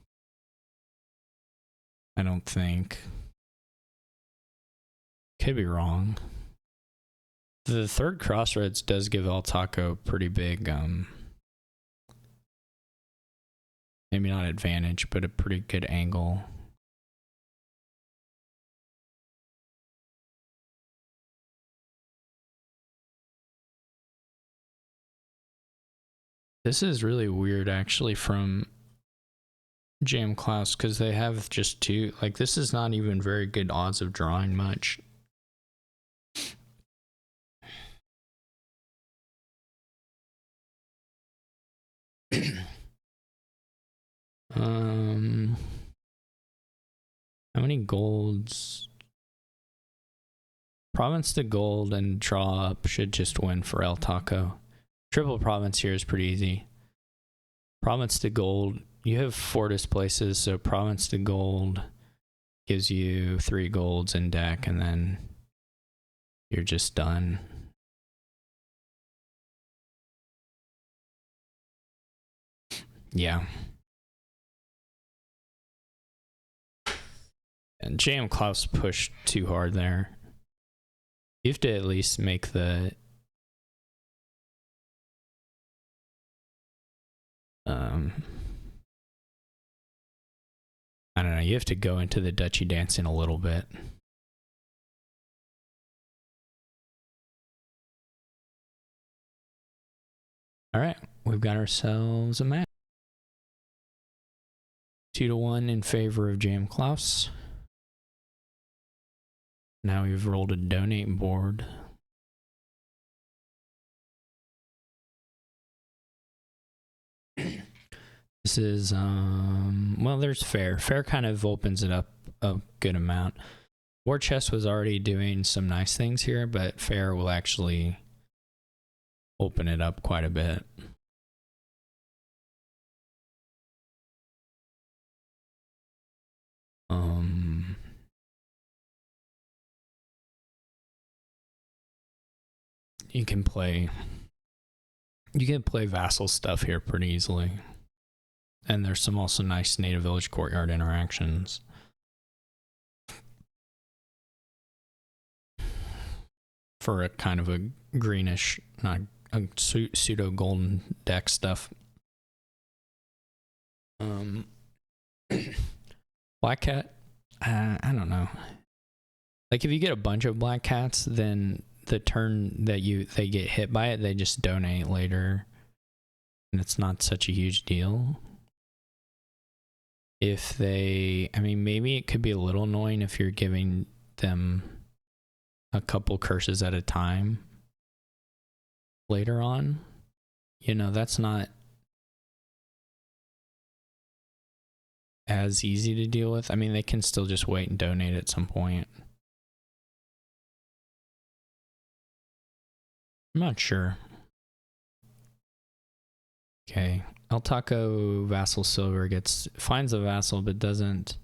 S1: I don't think. Could be wrong. The third crossroads does give LTaco pretty big, maybe not advantage, but a pretty good angle. This is really weird, actually, from jmclaus, because they have just two. Like, this is not even very good odds of drawing much. How many golds? Province to gold and draw up should just win for LTaco. Triple province here is pretty easy. Province to gold, you have 4 displaces, so province to gold gives you 3 golds in deck, and then you're just done. Yeah. And jmclaus pushed too hard there. You have to at least make the I don't know, you have to go into the duchy dancing a little bit. All right, we've got ourselves a match. 2-1 in favor of jmclaus. Now we've rolled a donate board. This is, well, there's fair. Fair kind of opens it up a good amount. War Chest was already doing some nice things here, but fair will actually open it up quite a bit. You can play vassal stuff here pretty easily. And there's some also nice native village courtyard interactions. For a kind of a greenish, not a pseudo golden deck stuff. Black cat, I don't know. Like if you get a bunch of black cats, then the turn that they get hit by it, they just donate later, and it's not such a huge deal. If they, I mean, maybe it could be a little annoying if you're giving them a couple curses at a time later on. You know, that's not as easy to deal with. I mean, they can still just wait and donate at some point. I'm not sure. Okay, LTaco vassal silver finds a vassal but doesn't.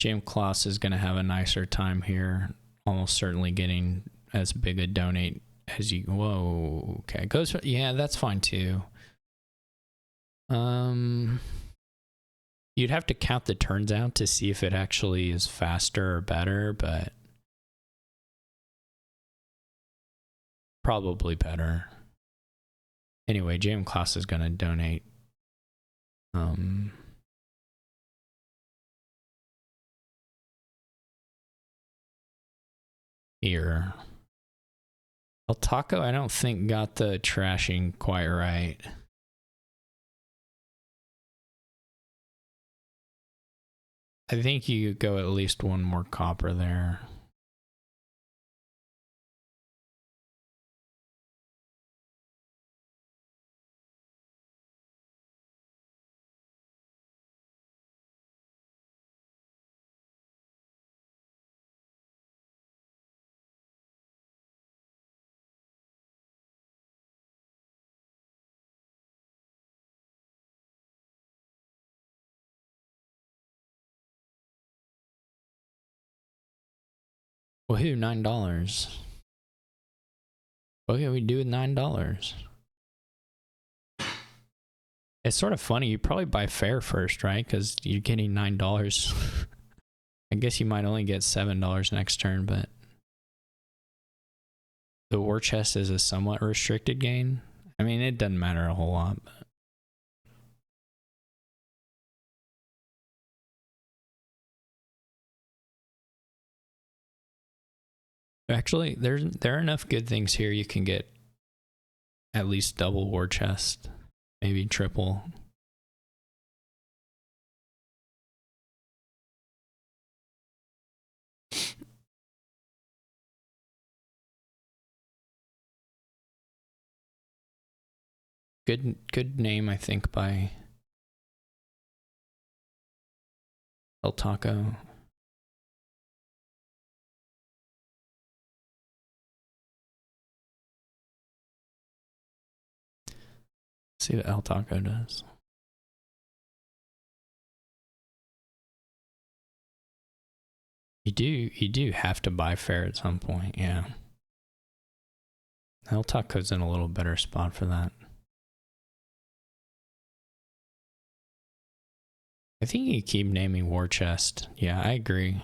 S1: jmclaus is going to have a nicer time here, almost certainly getting as big a donate as you. Whoa, okay, goes for, yeah, that's fine too. You'd have to count the turns out to see if it actually is faster or better, but probably better. Anyway, jmclaus is going to donate. Here. LTaco, I don't think got the trashing quite right. I think you go at least one more copper there. Woohoo, $9. What can we do with $9? It's sort of funny. You probably buy fair first, right? Because you're getting $9. I guess you might only get $7 next turn, but the war chest is a somewhat restricted gain. I mean, it doesn't matter a whole lot. But actually, there are enough good things here. You can get at least double war chest, maybe triple. Good name, I think, by LTaco. See what LTaco does. You do have to buy fair at some point, yeah. LTaco's in a little better spot for that. I think you keep naming war chest. Yeah, I agree.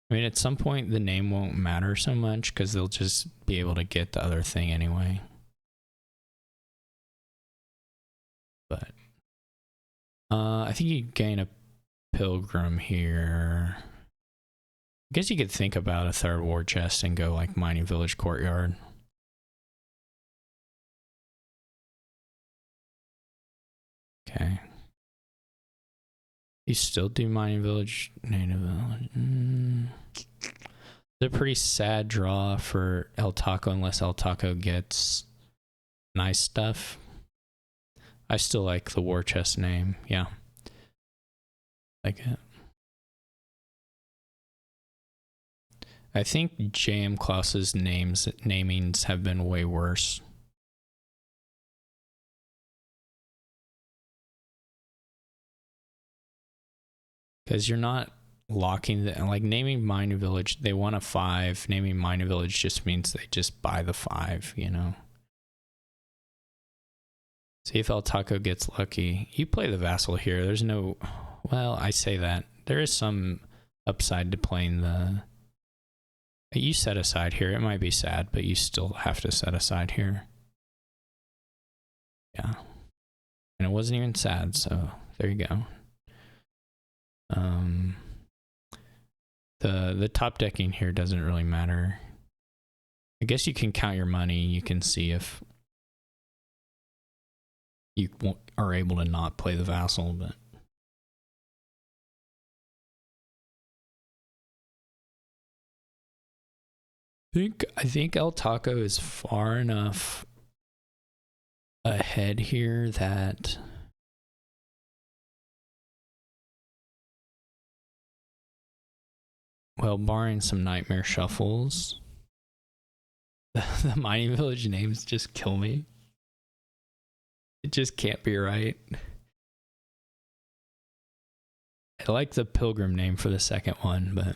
S1: I mean, at some point the name won't matter so much because they'll just be able to get the other thing anyway. But I think you gain a pilgrim here. I guess you could think about a third war chest and go like mining village courtyard. Okay. You still do mining village, native village. It's a pretty sad draw for LTaco unless LTaco gets nice stuff. I still like the war chest name. Yeah. Like it. I think jmclaus's namings have been way worse. Because you're not locking the, like naming mining village, they want a 5. Naming mining village just means they just buy the 5, you know. See if LTaco gets lucky. You play the vassal here. There's no, well, I say that. There is some upside to playing the, you set aside here. It might be sad, but you still have to set aside here. Yeah. And it wasn't even sad, so there you go. The top decking here doesn't really matter. I guess you can count your money. You can see if you are able to not play the vassal, but I think LTaco is far enough ahead here that well, barring some nightmare shuffles, the mining village names just kill me. It just can't be right. I like the pilgrim name for the second one, but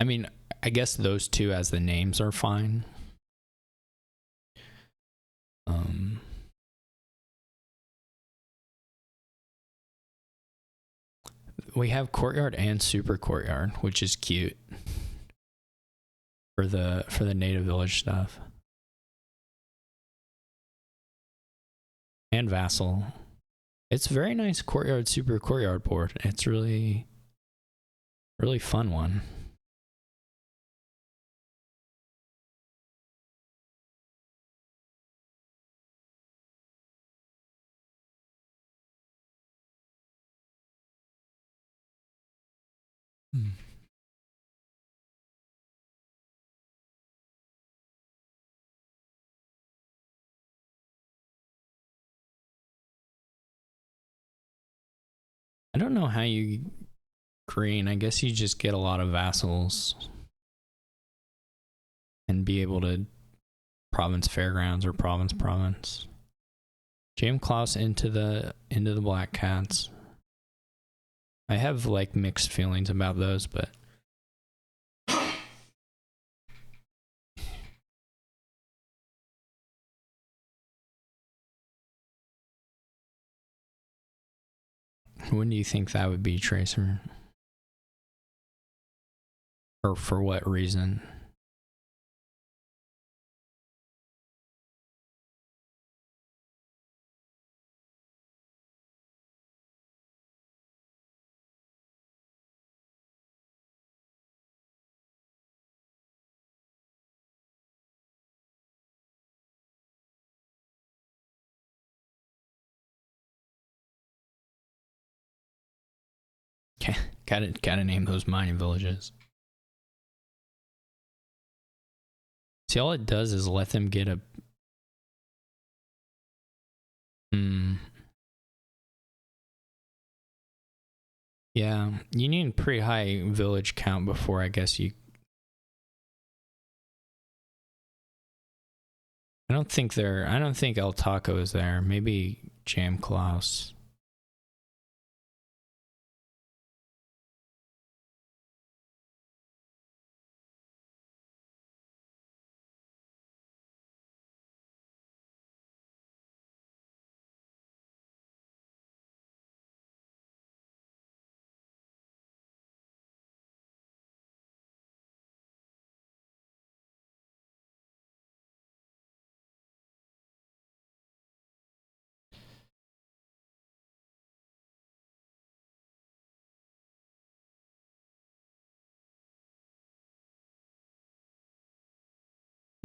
S1: I mean, I guess those two as the names are fine. We have courtyard and super courtyard, which is cute for the native village stuff. And vassal. It's a very nice courtyard, super courtyard board. It's really fun one. I don't know how you green. I guess you just get a lot of vassals and be able to province fairgrounds or province. jmclaus into the black cats. I have like mixed feelings about those, but when do you think that would be, Tracer? Or for what reason? Gotta name those mining villages. See, all it does is let them get a... Yeah, you need a pretty high village count before I guess you... I don't think LTaco is there. Maybe jmclaus.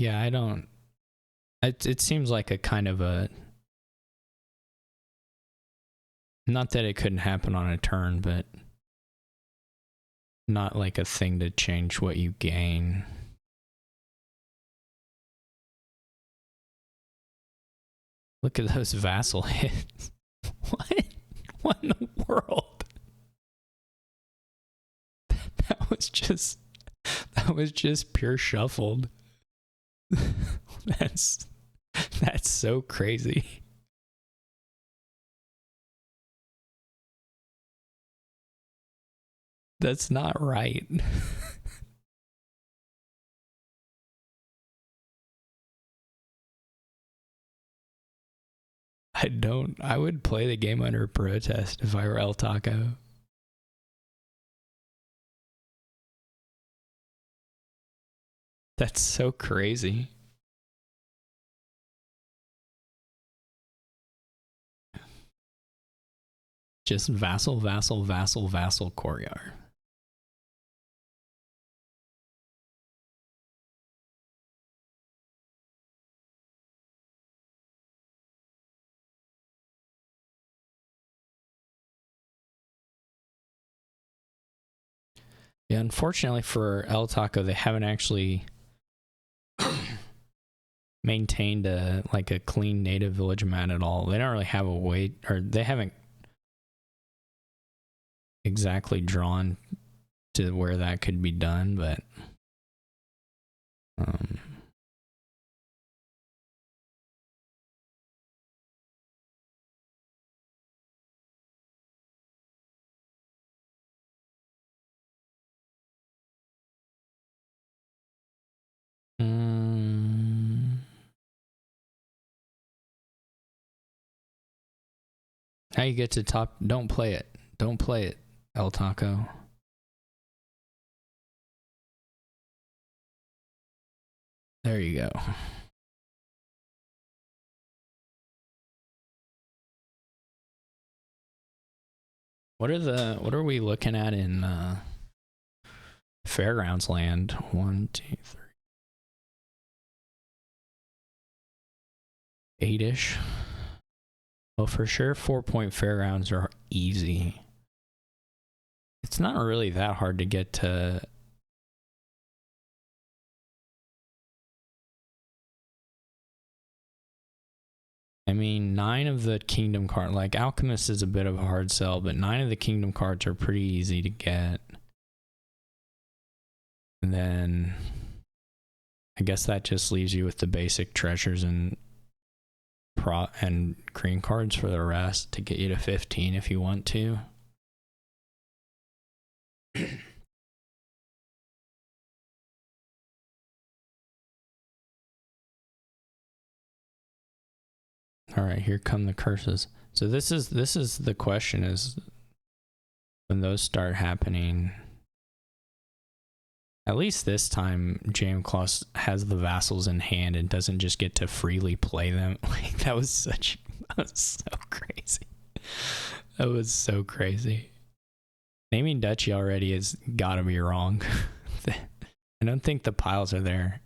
S1: Yeah, I don't... It seems like a kind of a... Not that it couldn't happen on a turn, but not like a thing to change what you gain. Look at those vassal hits. What? What in the world? That was just pure shuffled. That's so crazy. That's not right. I would play the game under protest if I were LTaco. That's so crazy. Just vassal courtyard. Yeah, unfortunately for LTaco, they haven't actually maintained a clean native village map at all. They don't really have a way, or they haven't exactly drawn to where that could be done, but how you get to top? Don't play it, LTaco. There you go. What are we looking at in Fairgrounds land? 1, 2, 3. 8-ish. Well, for sure, 4-point Fairgrounds are easy. It's not really that hard to get to. I mean, 9 of the kingdom card, like Alchemist is a bit of a hard sell, but 9 of the kingdom cards are pretty easy to get. And then I guess that just leaves you with the basic treasures and green cards for the rest to get you to 15 if you want to. All right, here come the curses. So this is the question: is when those start happening. At least this time, jmclaus has the vassals in hand and doesn't just get to freely play them. Like that was so crazy. That was so crazy. Naming duchy already has got to be wrong. I don't think the piles are there.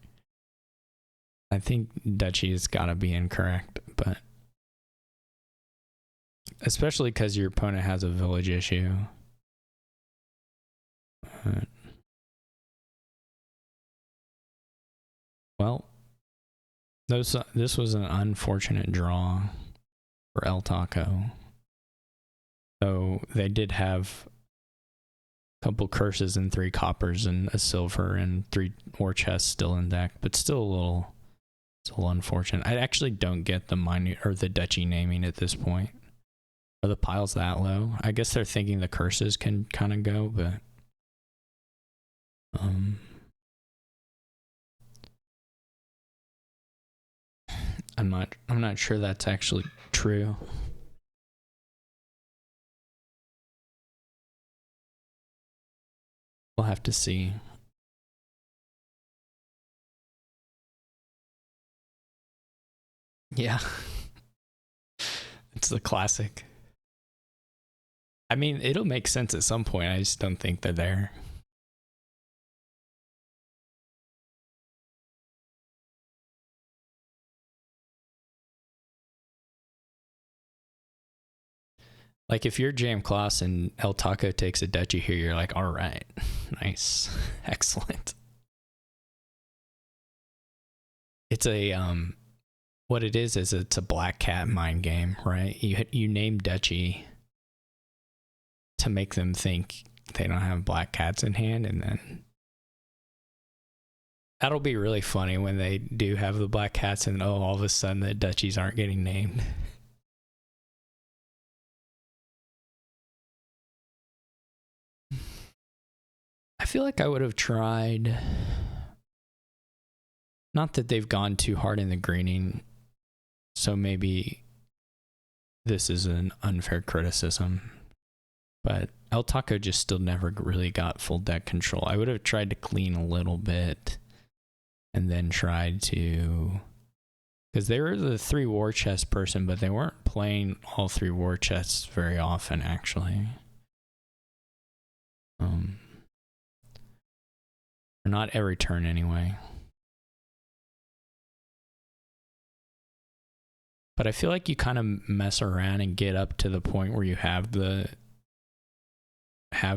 S1: I think duchy has got to be incorrect, but especially because your opponent has a village issue. Well, this was an unfortunate draw for LTaco. So they did have a couple curses and 3 coppers and a silver and 3 war chests still in deck, but still unfortunate. I actually don't get the mining or the duchy naming at this point. Are the piles that low? I guess they're thinking the curses can kind of go, but I'm not sure that's actually true. We'll have to see. Yeah. It's the classic. I mean, it'll make sense at some point. I just don't think they're there. Like if you're jmclaus and LTaco takes a duchy here, you're like, all right, nice, excellent. It's a what it is it's a black cat mind game, right? You name duchy to make them think they don't have black cats in hand, and then that'll be really funny when they do have the black cats and all of a sudden the duchies aren't getting named. I feel like I would have tried, not that they've gone too hard in the greening, so maybe this is an unfair criticism, but LTaco just still never really got full deck control. I would have tried to clean a little bit and then tried to, because they were the 3 war chest person, but they weren't playing all 3 war chests very often, actually. Not every turn anyway. But I feel like you kind of mess around and get up to the point where you have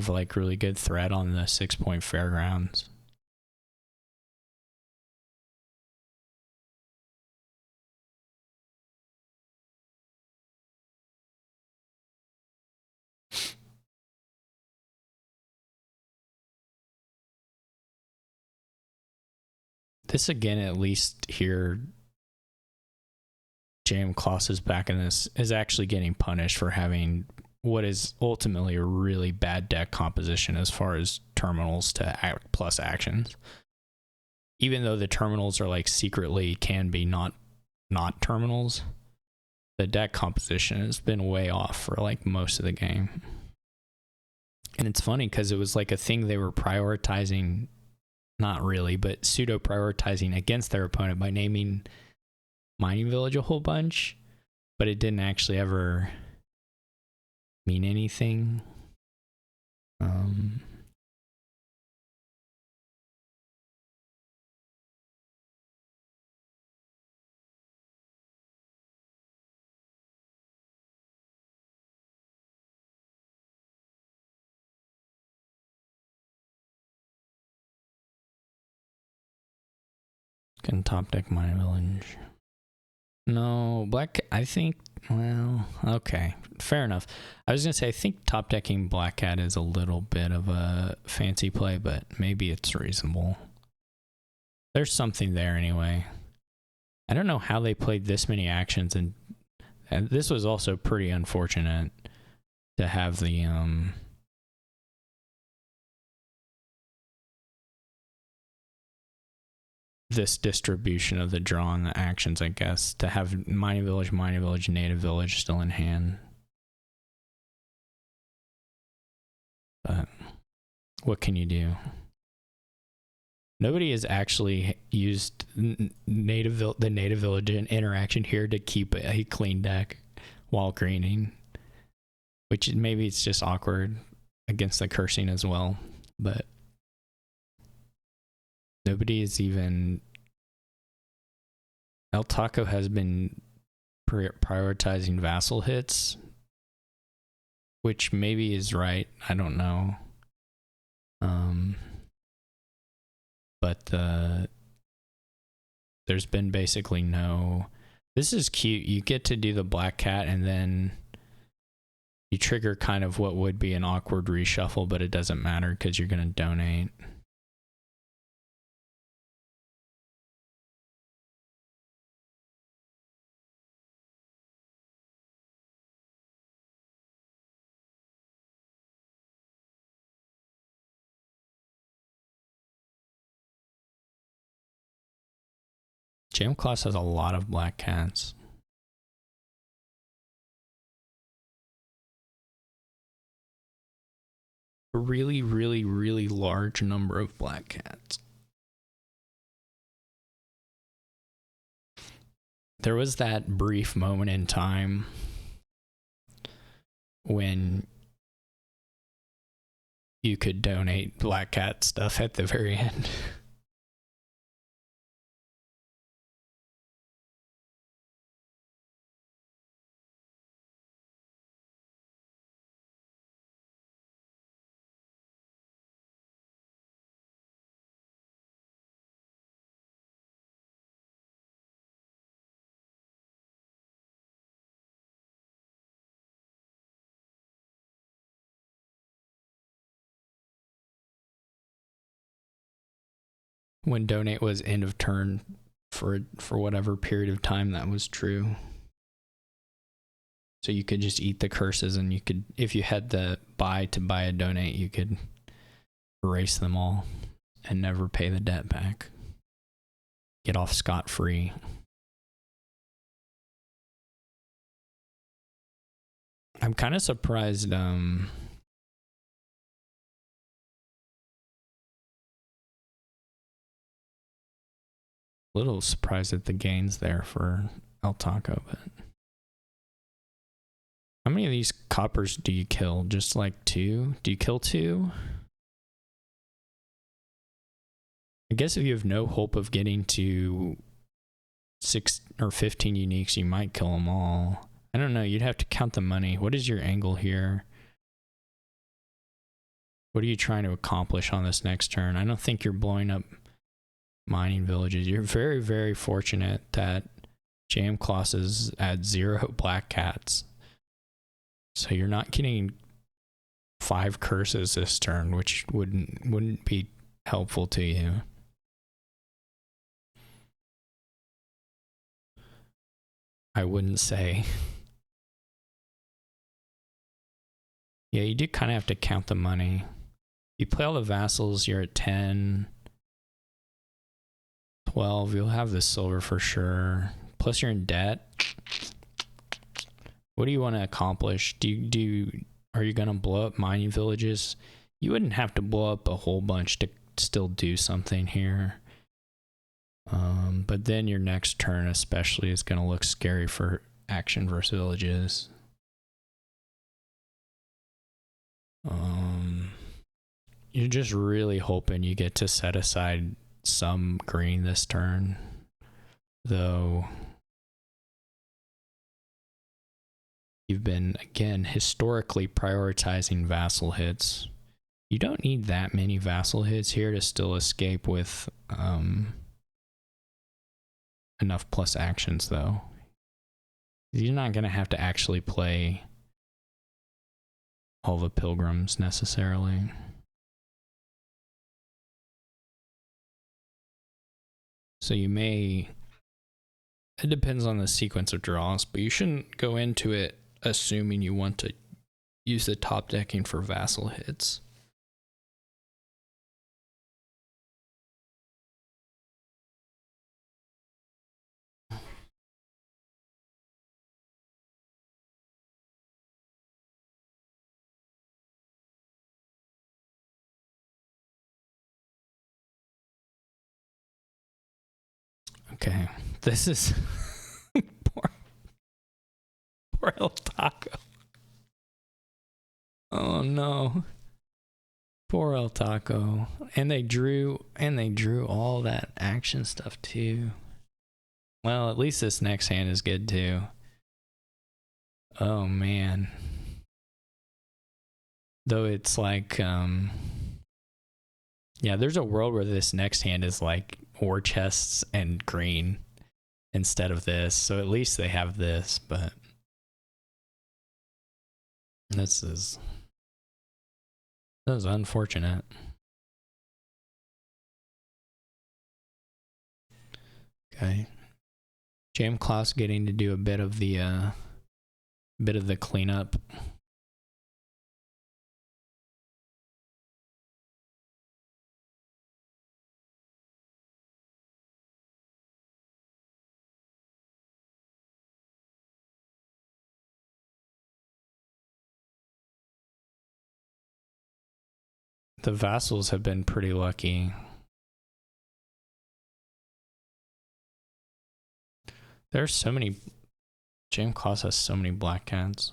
S1: like really good threat on the 6-point fairgrounds. This again, at least here, jmclaus is back in this, is actually getting punished for having what is ultimately a really bad deck composition as far as terminals to plus actions. Even though the terminals are like secretly can be not terminals, the deck composition has been way off for like most of the game. And it's funny because it was like a thing they were prioritizing, not really, but pseudo prioritizing against their opponent by naming mining village a whole bunch, but it didn't actually ever mean anything. Can top deck mining village. No, black, I think, well, okay, fair enough. I was going to say, I think top decking Black Cat is a little bit of a fancy play, but maybe it's reasonable. There's something there anyway. I don't know how they played this many actions, and this was also pretty unfortunate to have the, this distribution of the draw and the actions, I guess, to have mining village, native village still in hand. But what can you do? Nobody has actually used the native village interaction here to keep a clean deck while greening, which maybe it's just awkward against the cursing as well, but nobody is even. LTaco has been prioritizing vassal hits, which maybe is right. I don't know. But there's been basically no. This is cute. You get to do the black cat and then you trigger kind of what would be an awkward reshuffle, but it doesn't matter because you're going to donate. jmclaus has a lot of black cats. A really, really, really large number of black cats. There was that brief moment in time when you could donate black cat stuff at the very end. When donate was end of turn for whatever period of time that was true. So you could just eat the curses, and you could, if you had the buy to buy a donate, you could erase them all and never pay the debt back. Get off scot-free. I'm kind of surprised little surprised at the gains there for LTaco, but how many of these coppers do you kill? Just like 2? Do you kill 2? I guess if you have no hope of getting to 6 or 15 uniques, you might kill them all. I don't know. You'd have to count the money. What is your angle here? What are you trying to accomplish on this next turn? I don't think you're blowing up mining villages. You're very, very fortunate that jmclaus is at 0 black cats. So you're not getting 5 curses this turn, which wouldn't be helpful to you. I wouldn't say. Yeah, you do kind of have to count the money. You play all the vassals, you're at 10. 12, you'll have the silver for sure. Plus you're in debt. What do you want to accomplish? Are you going to blow up mining villages? You wouldn't have to blow up a whole bunch to still do something here. But then your next turn especially is going to look scary for action versus villages. You're just really hoping you get to set aside some green this turn, though you've been, again, historically prioritizing vassal hits. You don't need that many vassal hits here to still escape with enough plus actions, though. You're not going to have to actually play all the pilgrims necessarily. So you may, it depends on the sequence of draws, but you shouldn't go into it assuming you want to use the top decking for vassal hits. Okay, this is poor, poor LTaco. Oh no, poor LTaco. And they drew all that action stuff too. Well, at least this next hand is good too. Oh man. Though it's like, yeah, there's a world where this next hand is like ore chests and green instead of this. So at least they have this, but this is unfortunate. Okay. jmclaus getting to do a bit of the cleanup. The vassals have been pretty lucky. There's so many. jmclaus has so many black cats.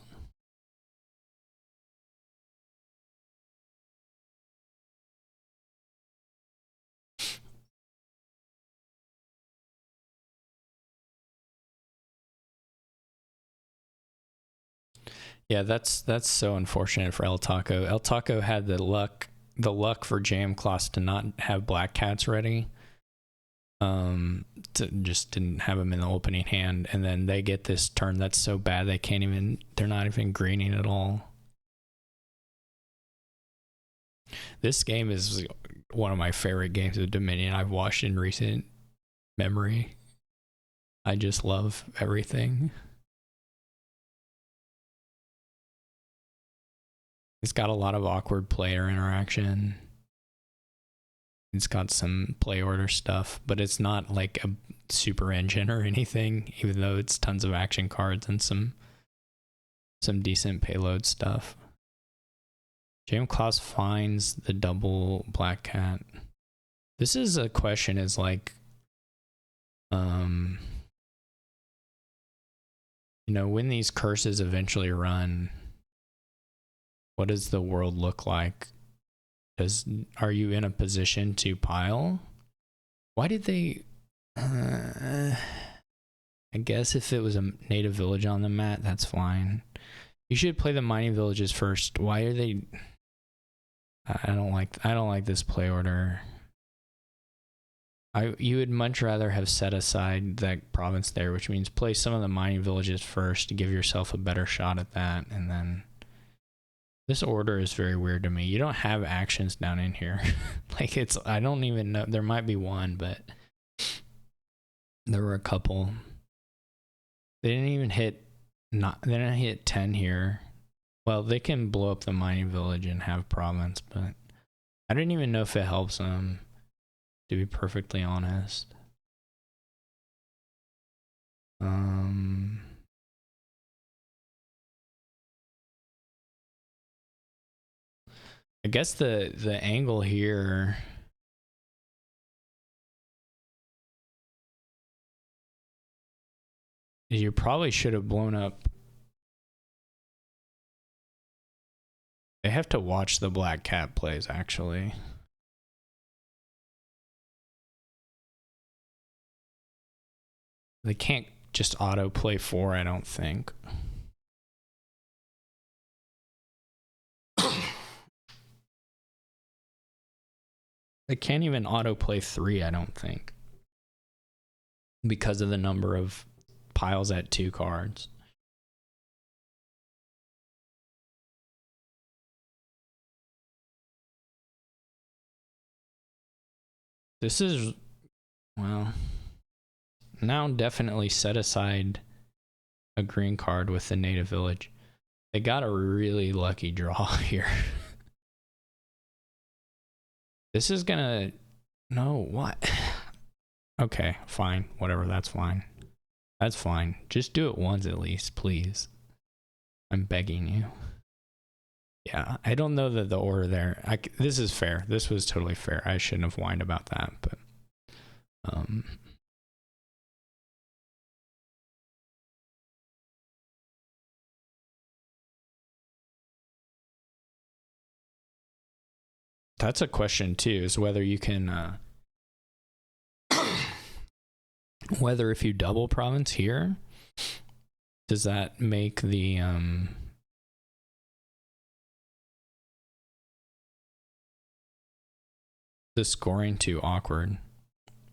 S1: Yeah, that's so unfortunate for LTaco. LTaco had the luck for jmclaus to not have black cats ready. Just didn't have them in the opening hand, and then they get this turn that's so bad they're not even greening at all. This game is one of my favorite games of Dominion I've watched in recent memory. I just love everything. It's got a lot of awkward player interaction. It's got some play order stuff, but it's not like a super engine or anything, even though it's tons of action cards and some decent payload stuff. jmclaus finds the double black cat. This is a question, is like, you know, when these curses eventually run, what does the world look like? Are you in a position to pile? Why did they? I guess if it was a native village on the mat, that's fine. You should play the mining villages first. Why are they? I don't like this play order. You would much rather have set aside that province there, which means play some of the mining villages first to give yourself a better shot at that, and then. This order is very weird to me. You don't have actions down in here. Like, I don't even know. There might be one, but there were a couple. They didn't even hit, they didn't hit 10 here. Well, they can blow up the mining village and have province, but I didn't even know if it helps them, to be perfectly honest. I guess the angle here is you probably should have blown up. They have to watch the black cat plays, actually. They can't just auto play 4, I don't think. They can't even autoplay 3, I don't think, because of the number of piles at 2 cards. This is, well, now definitely set aside a green card with the native village. They got a really lucky draw here. This is gonna, no, what? Okay, fine, whatever, that's fine. That's fine. Just do it once at least, please. I'm begging you. Yeah, I don't know that the order there. This is fair. This was totally fair. I shouldn't have whined about that, but that's a question too, is whether you can whether if you double province here, does that make the scoring too awkward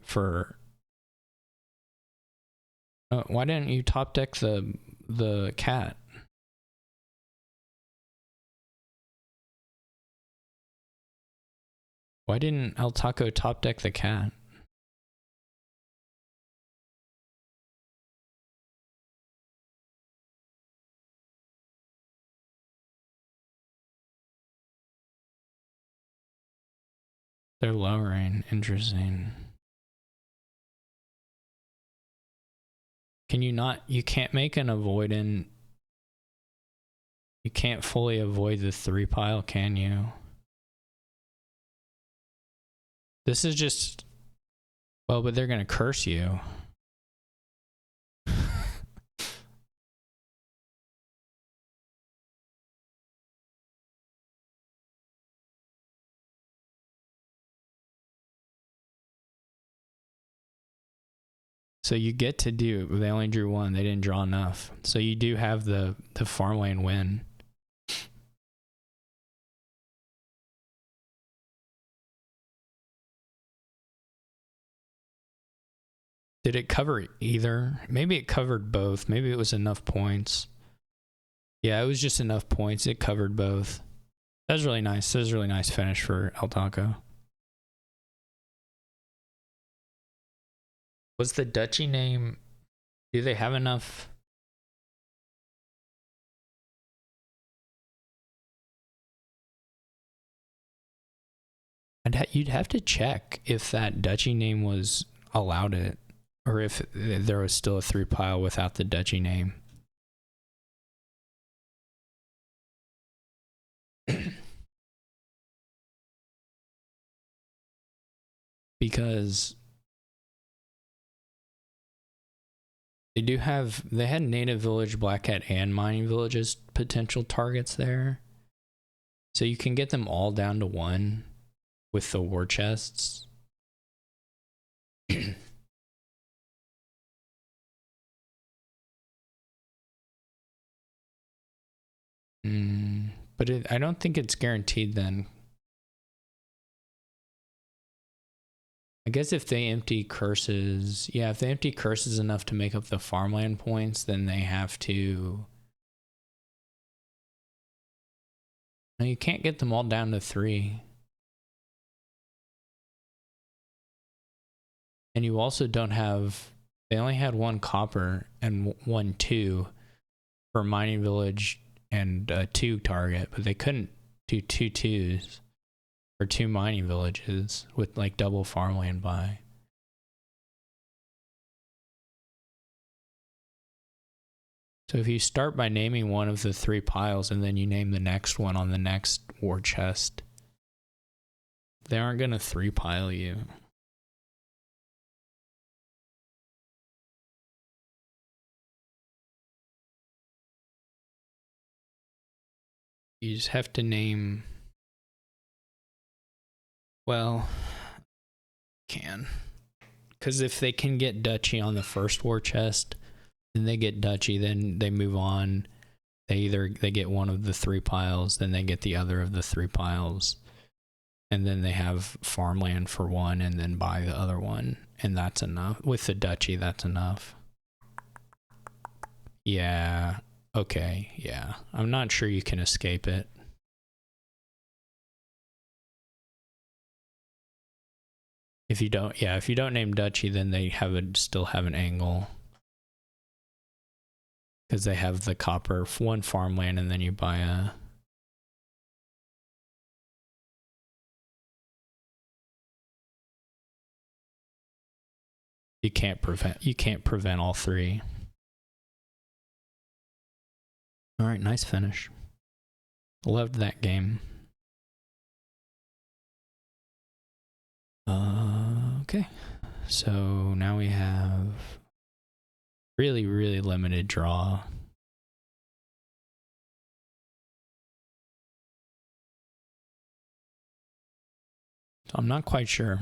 S1: for why didn't you top deck the cat? Why didn't LTaco top deck the cat? They're lowering. Interesting. Can you not? You can't make an avoidant. You can't fully avoid the 3 pile, can you? This is just. Well, but they're gonna curse you. So you get to do, they only drew 1, they didn't draw enough. So you do have the farmland win. Did it cover either? Maybe it covered both. Maybe it was enough points. Yeah, it was just enough points. It covered both. That was really nice. That was a really nice finish for LTaco. Was the duchy name, do they have enough? You'd have to check if that duchy name was allowed it, or if there was still a 3 pile without the duchy name. Because they had native village, black cat, and mining village as potential targets there. So you can get them all down to 1 with the war chests. But I don't think it's guaranteed then. I guess if they empty curses, yeah, if they empty curses enough to make up the farmland points, then they have to. No, you can't get them all down to 3. And you also don't have, they only had 1 copper and 1 2 for mining village and 2 target, but they couldn't do 2 2s or 2 mining villages with like double farmland buy. So if you start by naming one of the 3 piles and then you name the next one on the next war chest, they aren't going to 3 pile you. You just have to name, well, can. Because if they can get duchy on the first war chest, then they get duchy, then they move on. They get one of the 3 piles, then they get the other of the 3 piles. And then they have farmland for 1 and then buy the other one. And that's enough. With the duchy, that's enough. Yeah. Okay. Yeah. I'm not sure you can escape it. If you don't name duchy, then they still have an angle. Because they have the copper, 1 farmland, and then you buy a. You can't prevent all 3. All right, nice finish. Loved that game. Okay, so now we have really, really limited draw. So I'm not quite sure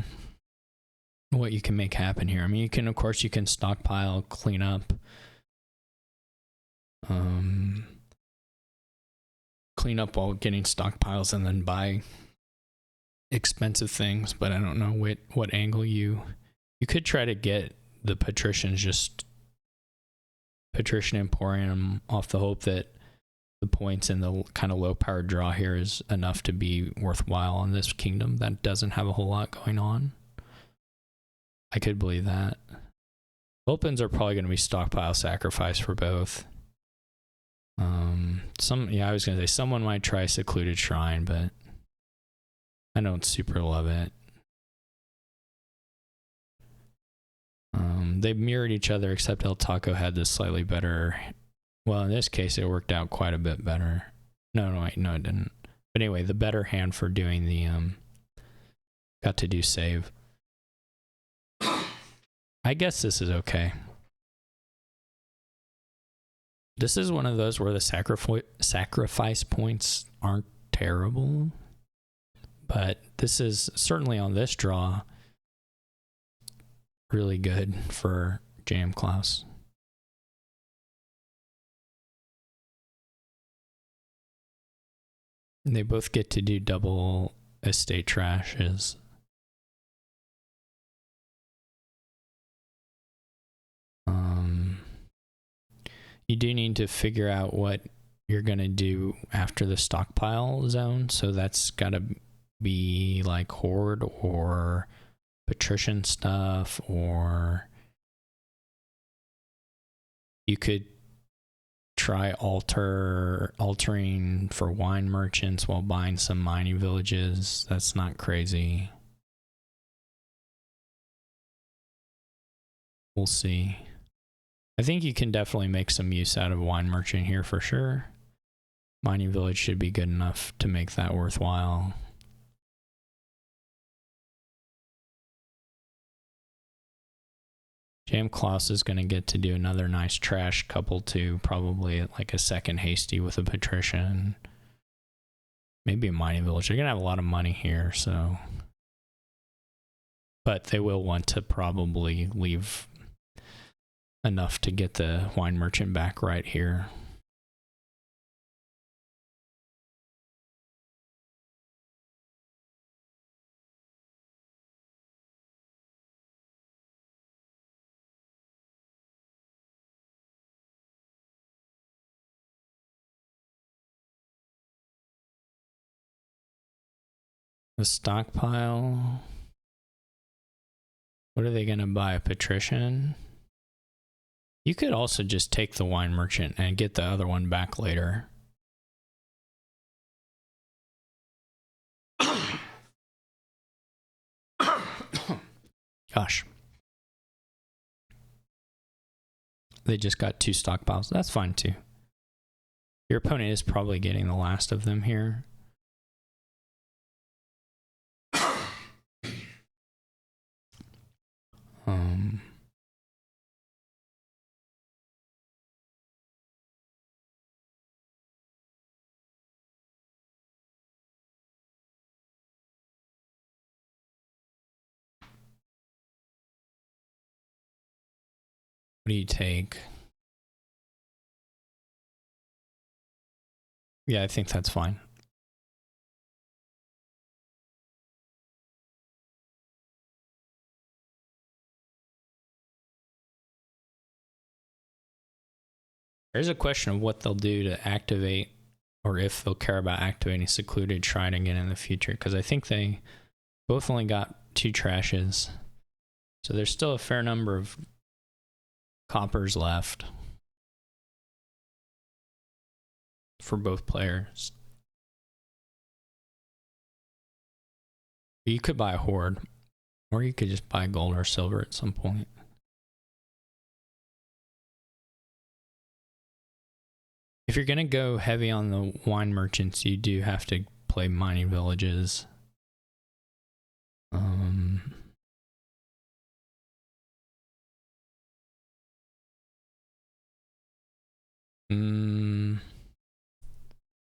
S1: what you can make happen here. I mean, you can, of course, you can stockpile, clean up, clean up while getting stockpiles, and then buy expensive things. But I don't know what angle you could try to get the patricians, just Patrician Emporium, off the hope that the points in the kind of low powered draw here is enough to be worthwhile on this kingdom that doesn't have a whole lot going on. I could believe that. Opens are probably going to be stockpile sacrifice for both. I was going to say someone might try Secluded Shrine, but I don't super love it. They mirrored each other, except LTaco had this slightly better. Well, in this case, it worked out quite a bit better. No, it didn't. But anyway, the better hand for doing the got to do save. I guess this is okay. This is one of those where the sacrifice points aren't terrible, but this is certainly on this draw really good for jmclaus. They both get to do double estate trashes. You do need to figure out what you're going to do after the stockpile zone. So that's got to be like horde or patrician stuff, or you could try altering for wine merchants while buying some mining villages. That's not crazy. We'll see. I think you can definitely make some use out of wine merchant here for sure. Mining village should be good enough to make that worthwhile. jmclaus is going to get to do another nice trash couple too, probably like a second hasty with a patrician. Maybe a mining village. They're going to have a lot of money here, so. But they will want to probably leave enough to get the wine merchant back right here. The stockpile. What are they going to buy? A patrician? You could also just take the wine merchant and get the other one back later. Gosh. They just got 2 stockpiles. That's fine too. Your opponent is probably getting the last of them here. What do you take? Yeah, I think that's fine. There's a question of what they'll do to activate, or if they'll care about activating Secluded Shrine again in the future, because I think they both only got 2 trashes. So there's still a fair number of coppers left for both players. You could buy a horde, or you could just buy gold or silver at some point. If you're going to go heavy on the wine merchants, you do have to play mining villages.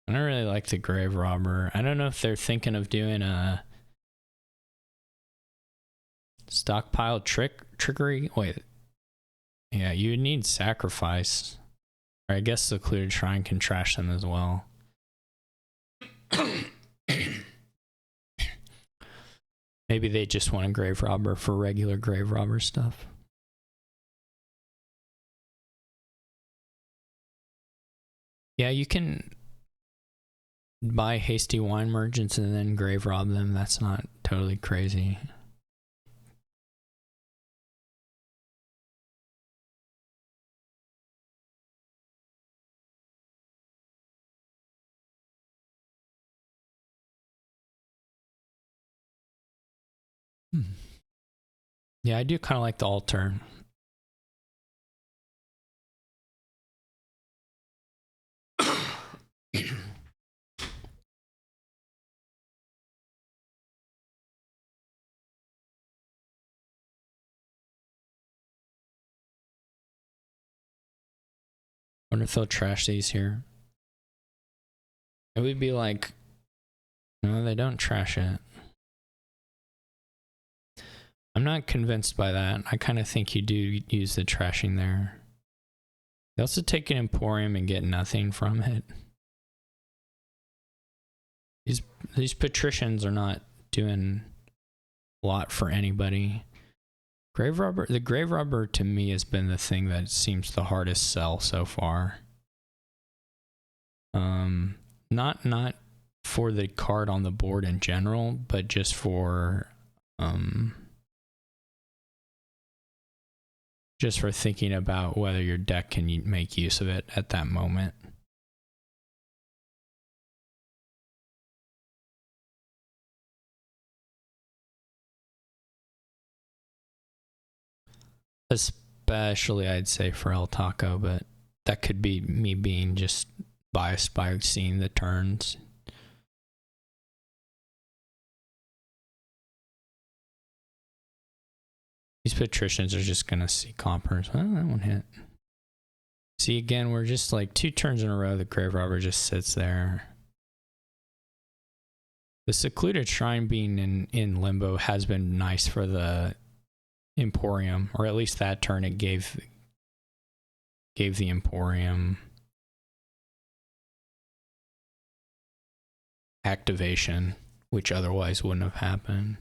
S1: I don't really like the grave robber. I don't know if they're thinking of doing a Stockpile trickery? Wait. Yeah, you need sacrifice. Or I guess secluded shrine can trash them as well. Maybe they just want a grave robber for regular grave robber stuff. Yeah, you can buy hasty wine merchants and then grave rob them. That's not totally crazy. Yeah, I do kind of like the altar. Wonder if they'll trash these here. It would be like, no, they don't trash it. I'm not convinced by that. I kind of think you do use the trashing there. They also take an Emporium and get nothing from it. These patricians are not doing a lot for anybody. The grave robber to me has been the thing that seems the hardest sell so far. Not for the card on the board in general, but just for thinking about whether your deck can make use of it at that moment. Especially, I'd say, for LTaco, but that could be me being just biased by seeing the turns. These patricians are just going to see compers. Well, that one hit. See, again, we're just like 2 turns in a row, the grave robber just sits there. The secluded shrine being in limbo has been nice for the Emporium, or at least that turn it gave the Emporium activation, which otherwise wouldn't have happened.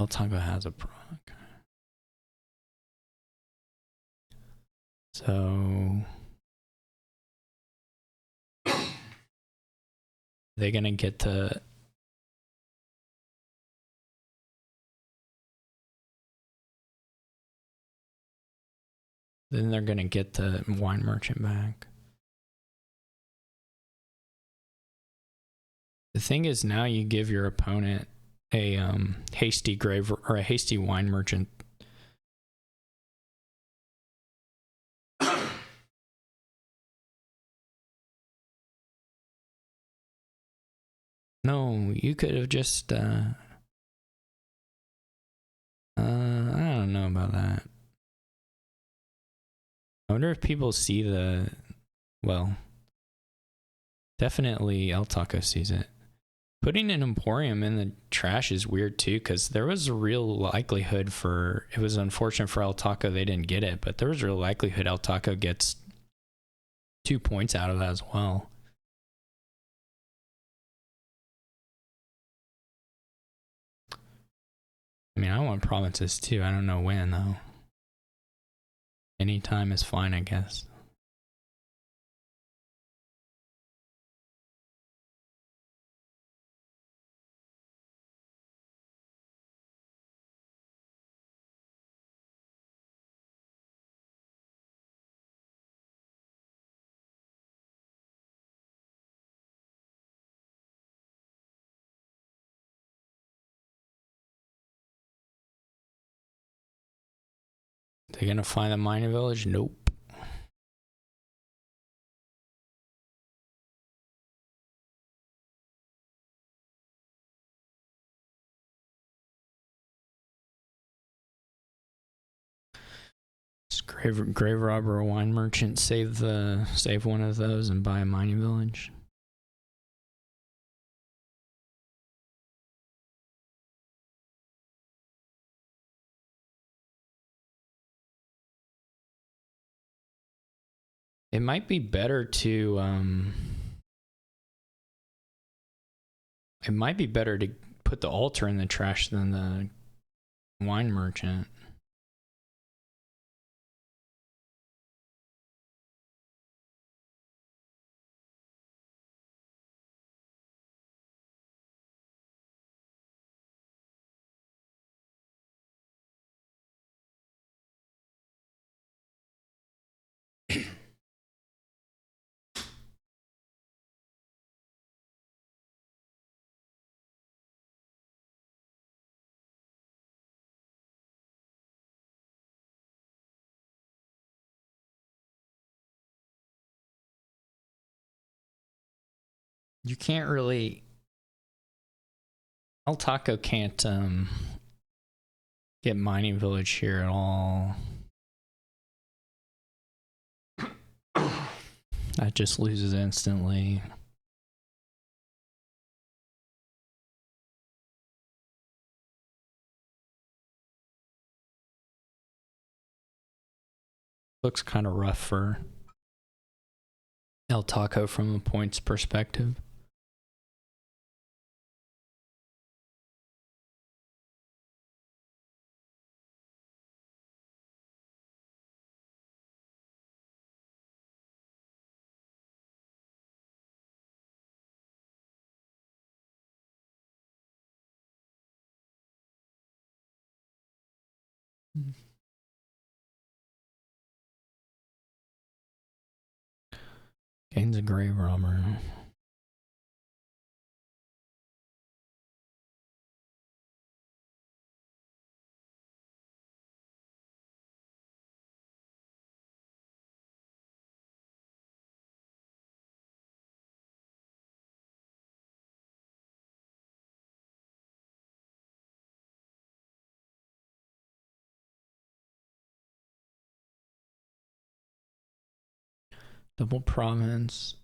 S1: LTaco has a proc. So they're gonna get to then they're gonna get the wine merchant back. The thing is, now you give your opponent a hasty grave or a hasty wine merchant. No, you could have just I don't know about that. I wonder if people see the, well, definitely LTaco sees it. Putting an Emporium in the trash is weird too, because there was a real likelihood for, it was unfortunate for LTaco they didn't get it, but there was a real likelihood LTaco gets 2 points out of that as well. I mean, I want provinces too. I don't know when though. Anytime is fine, I guess. They're gonna find the mining village? Nope. Grave robber or wine merchant save one of those and buy a mining village? It might be better to put the altar in the trash than the wine merchant. You can't really... LTaco can't get mining village here at all. That just loses instantly. Looks kind of rough for LTaco from a points perspective. Gains a grave robber. Double province.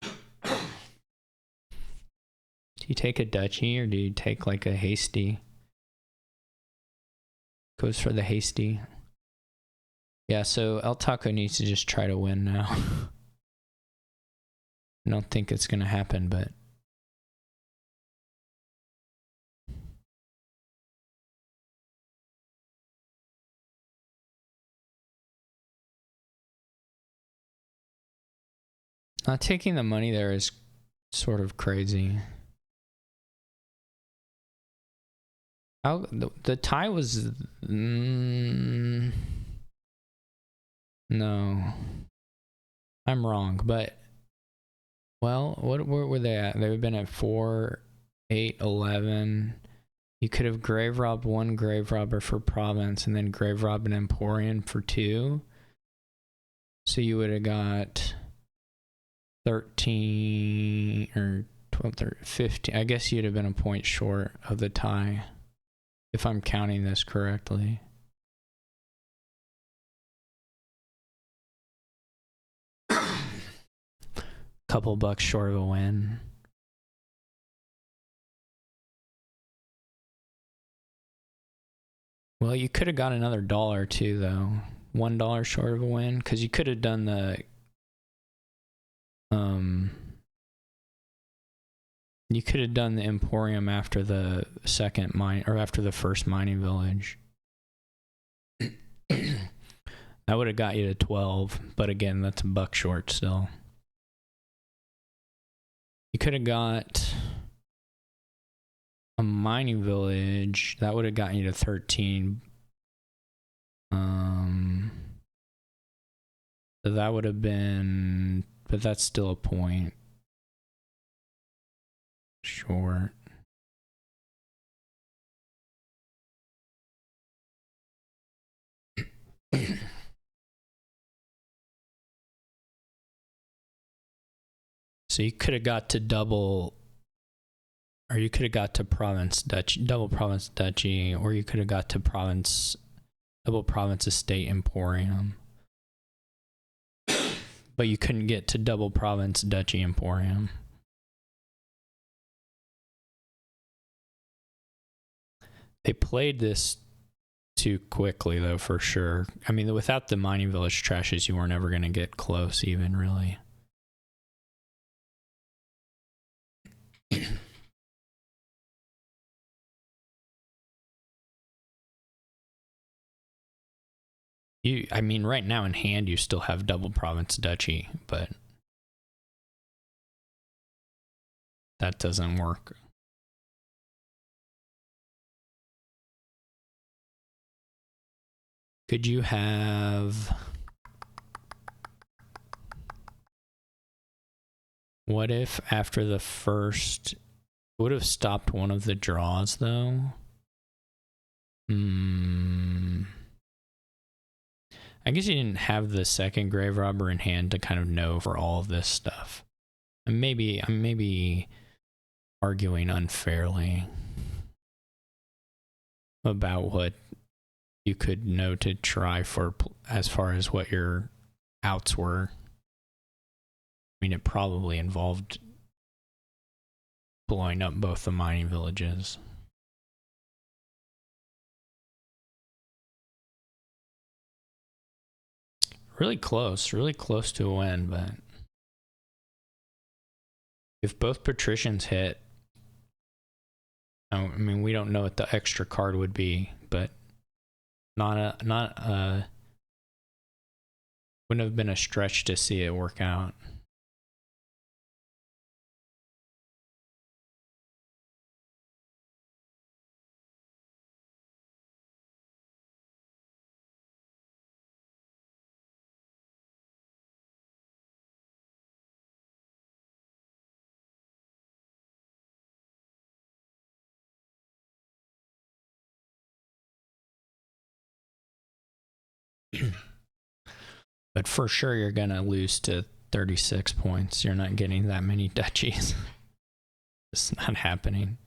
S1: Do you take a duchy or do you take like a hasty? Goes for the hasty. Yeah, so LTaco needs to just try to win now. I don't think it's gonna happen, but not taking the money there is sort of crazy. How the tie was no, I'm wrong, but well, what were they at? They've been at 4, 8, 11. You could have grave robbed one grave robber for province and then grave robbed an emporium for 2. So you would have got 13 or 12, 13, 15. I guess you'd have been a point short of the tie, if I'm counting this correctly. Couple bucks short of a win. Well, you could have got another dollar too, though. $1 short of a win, because you could have done the you could have done the emporium after the second mine, or after the first mining village. That would have got you to 12, but again, that's a buck short still. You could have got a mining village. That would have gotten you to 13. So that would have been, but that's still a point short. So you could have got to double, or you could have got to province duchy, double province duchy, or you could have got to province Double Province Estate Emporium. But you couldn't get to Double Province Duchy Emporium. They played this too quickly, though, for sure. I mean, without the mining village trashes, you weren't ever going to get close, even, really. I mean, right now in hand, you still have Double Province Duchy, but that doesn't work. Could you have... What if after the first... Would have stopped one of the draws, though? I guess you didn't have the second grave robber in hand to kind of know for all of this stuff. And maybe I'm arguing unfairly about what you could know to try for as far as what your outs were. I mean, it probably involved blowing up both the mining villages. Really close to a win, but if both patricians hit, I mean, we don't know what the extra card would be, but wouldn't have been a stretch to see it work out. But for sure, you're going to lose to 36 points. You're not getting that many duchies. It's not happening.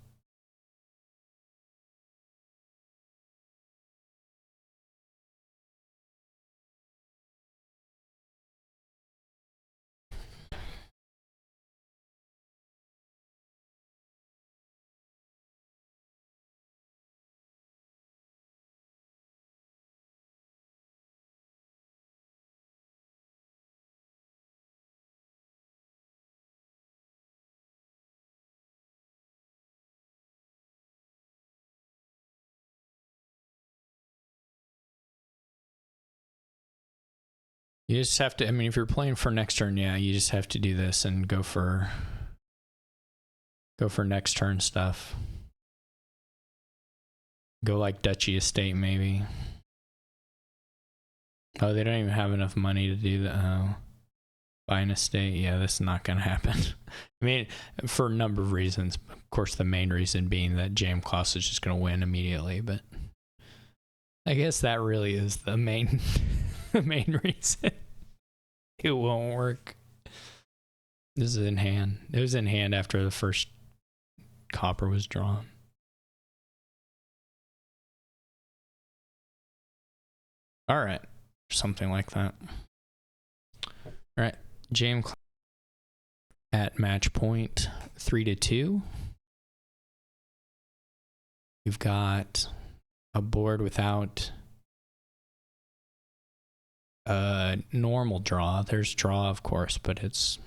S1: You just have to, I mean, if you're playing for next turn, yeah, you just have to do this and go for next turn stuff. Go like Duchy Estate, maybe. Oh, they don't even have enough money to do that. Oh. Buy an estate. Yeah, that's not going to happen. I mean, for a number of reasons. Of course, the main reason being that jmclaus is just going to win immediately, but I guess that really is the main the main reason it won't work. This is in hand. It was in hand after the first copper was drawn. All right. Something like that. All right. jmclaus at match point 3-2. You've got a board without a normal draw. There's draw, of course, but it's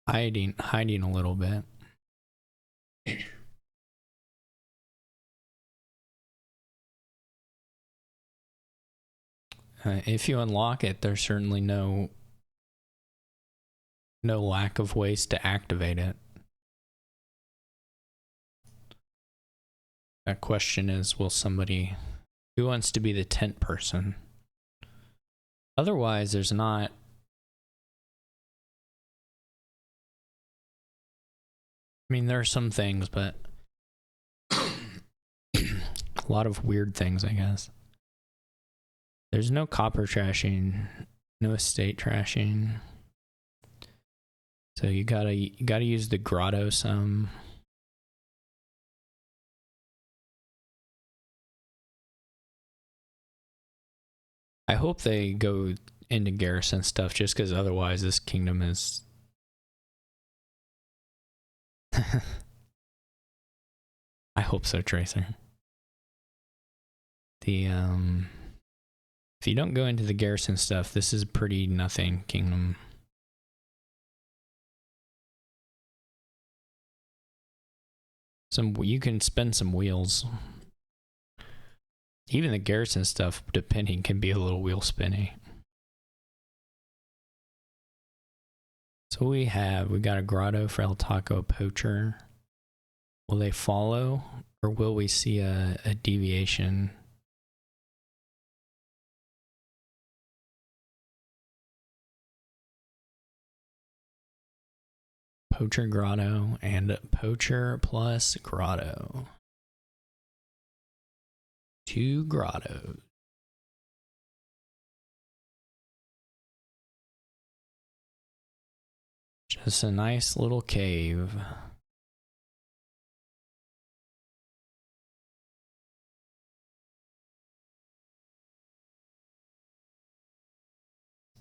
S1: hiding a little bit. If you unlock it, there's certainly no lack of ways to activate it. That question is, who wants to be the tent person? Otherwise, there's not. I mean, there are some things, but a lot of weird things, I guess. There's no copper trashing, no estate trashing. So you gotta use the grotto some. I hope they go into garrison stuff, just because otherwise this kingdom is... I hope so, Tracer. The, if you don't go into the garrison stuff, this is pretty nothing kingdom. You can spend some wheels. Even the garrison stuff, depending, can be a little wheel spinny. So we got a grotto for LTaco poacher. Will they follow, or will we see a deviation? Poacher grotto and poacher plus grotto. 2 grottos. Just a nice little cave.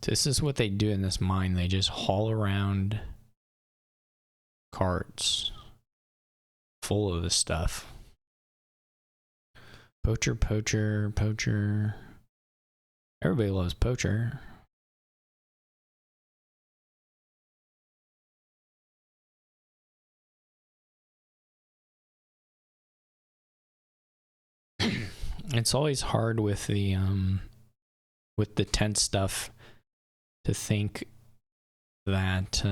S1: This is what they do in this mine. They just haul around carts full of this stuff. Poacher, poacher, poacher. Everybody loves poacher. It's always hard with the tent stuff to think that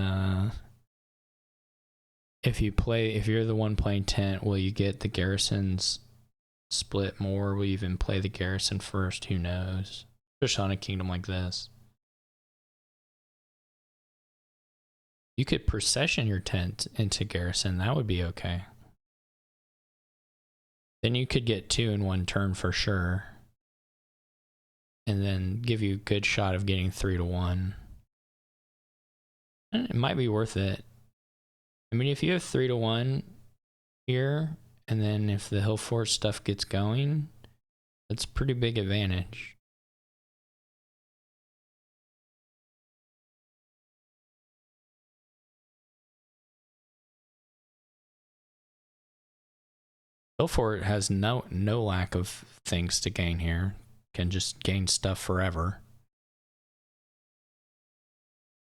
S1: if you're the one playing tent, will you get the garrisons split more? Will you even play the garrison first? Who knows? Especially on a kingdom like this. You could procession your tent into garrison. That would be okay. Then you could get 2 in 1 turn for sure. And then give you a good shot of getting 3 to 1. And it might be worth it. I mean, if you have 3 to 1 here, and then if the hill fort stuff gets going, that's a pretty big advantage. Hill fort has no lack of things to gain here. Can just gain stuff forever.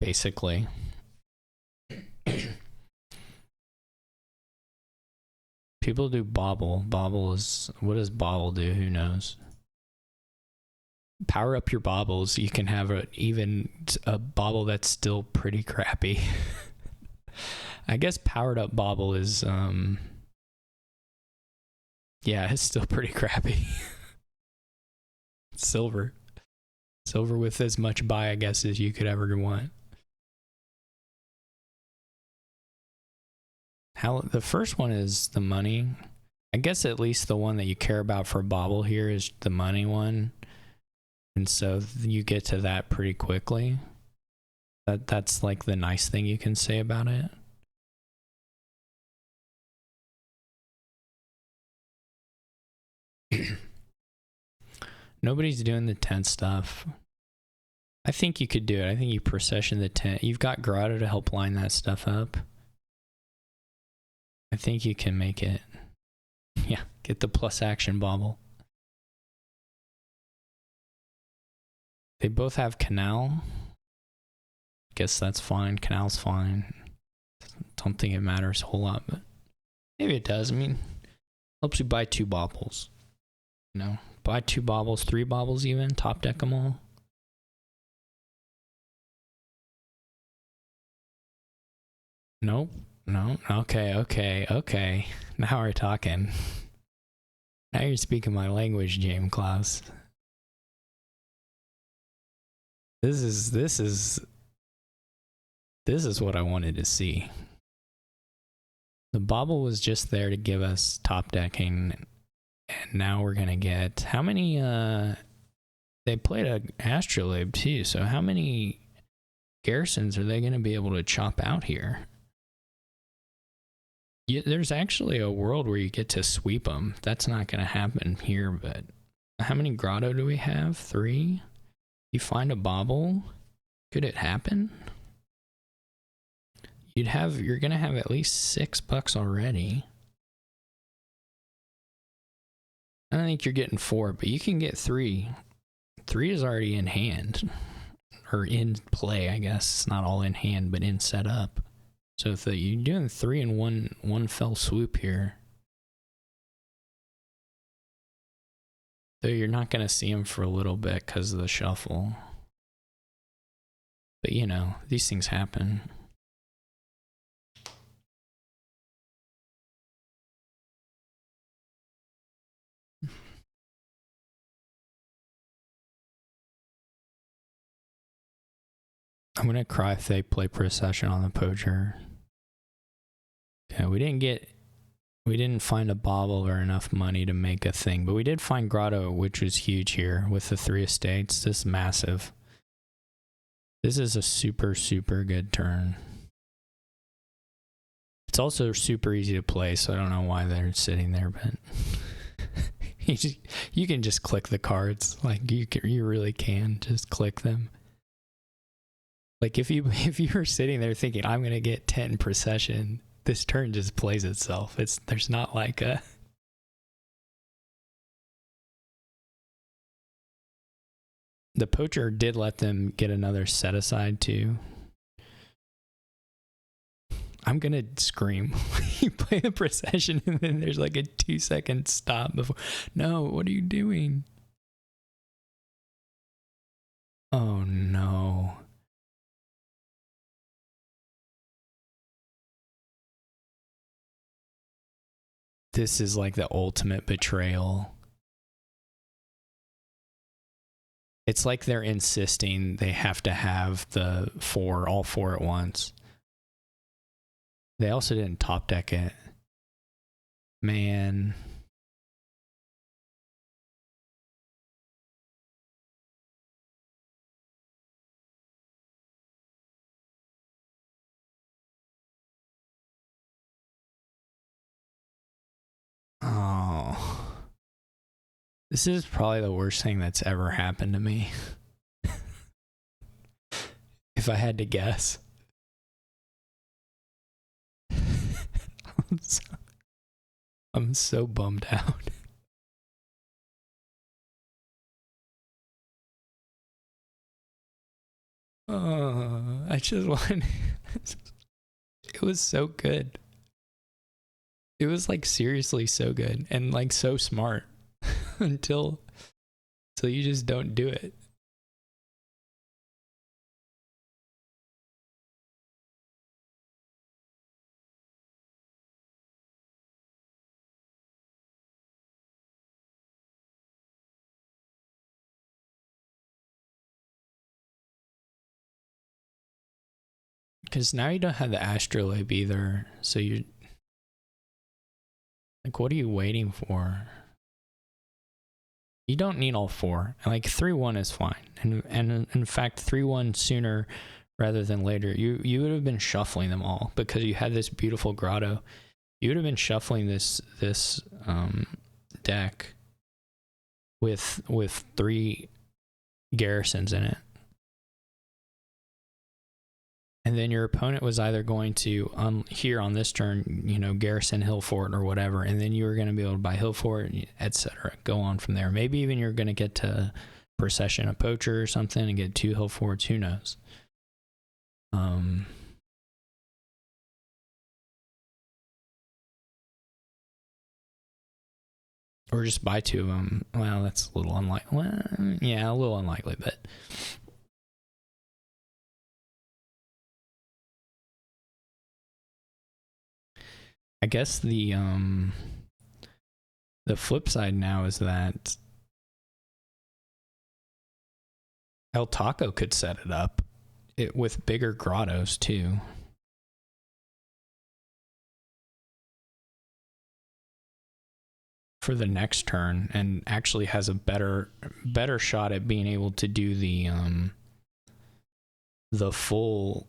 S1: Basically. People do bobble. Bobble is... What does bobble do? Who knows? Power up your bobbles. You can have even a bobble that's still pretty crappy. I guess powered up bobble is... Yeah, it's still pretty crappy. Silver. Silver with as much buy, I guess, as you could ever want. The first one is the money. I guess at least the one that you care about for bobble here is the money one. And so you get to that pretty quickly. That's like the nice thing you can say about it. Nobody's doing the tent stuff. I think you could do it. I think you procession the tent. You've got grotto to help line that stuff up. I think you can make it. Yeah, get the plus action bobble. They both have canal. Guess that's fine. Canal's fine. Don't think it matters a whole lot, but maybe it does. I mean, helps you buy 2 baubles. You know, buy 2 baubles, 3 baubles even. Top deck them all. Nope. No. Okay. Now we're talking. Now you're speaking my language, jmclaus. This is what I wanted to see. The bauble was just there to give us top decking, and now we're gonna get how many? They played a astrolabe too, so how many garrisons are they gonna be able to chop out here? Yeah, there's actually a world where you get to sweep them. That's not gonna happen here, but how many grotto do we have? 3. You find a bobble, could it happen? You're gonna have at least $6 already. I don't think you're getting 4, but you can get 3. 3 is already in hand, or in play, I guess. It's not all in hand, but in setup. So if you're doing 3 in one fell swoop here, though you're not gonna see them for a little bit because of the shuffle. But you know, these things happen. I'm gonna cry if they play procession on the poacher. Yeah, we didn't find a bobble or enough money to make a thing, but we did find grotto, which was huge here with the 3 estates. This is massive. This is a super, super good turn. It's also super easy to play, so I don't know why they're sitting there, but you can just click the cards. Like you really can just click them. Like if you were sitting there thinking I'm gonna get 10 procession, this turn just plays itself. There's not like a the poacher did let them get another set aside too. I'm gonna scream. You play the procession and then there's like a 2-second stop before. No, what are you doing? Oh no. This is like the ultimate betrayal. It's like they're insisting they have to have all 4 at once. They also didn't top deck it. Man. Oh. This is probably the worst thing that's ever happened to me. If I had to guess. I'm so bummed out. I just wanted. It was so good. It was like seriously so good and like so smart until you just don't do it. Because now you don't have the astrolabe either, so you're like, what are you waiting for? You don't need all 4. Like 3-1 is fine, and in fact 3-1 sooner rather than later. You would have been shuffling them all because you had this beautiful grotto. You would have been shuffling this deck with 3 garrisons in it. And then your opponent was either going to, here on this turn, you know, garrison hill fort or whatever, and then you were going to be able to buy hill fort, etc. Go on from there. Maybe even you're going to get to procession a poacher or something and get 2 hill forts. Who knows? Or just buy 2 of them. Well, that's a little unlikely. Well, yeah, a little unlikely, but. I guess the flip side now is that LTaco could set it up with bigger grottos too. For the next turn, and actually has a better shot at being able to do the full.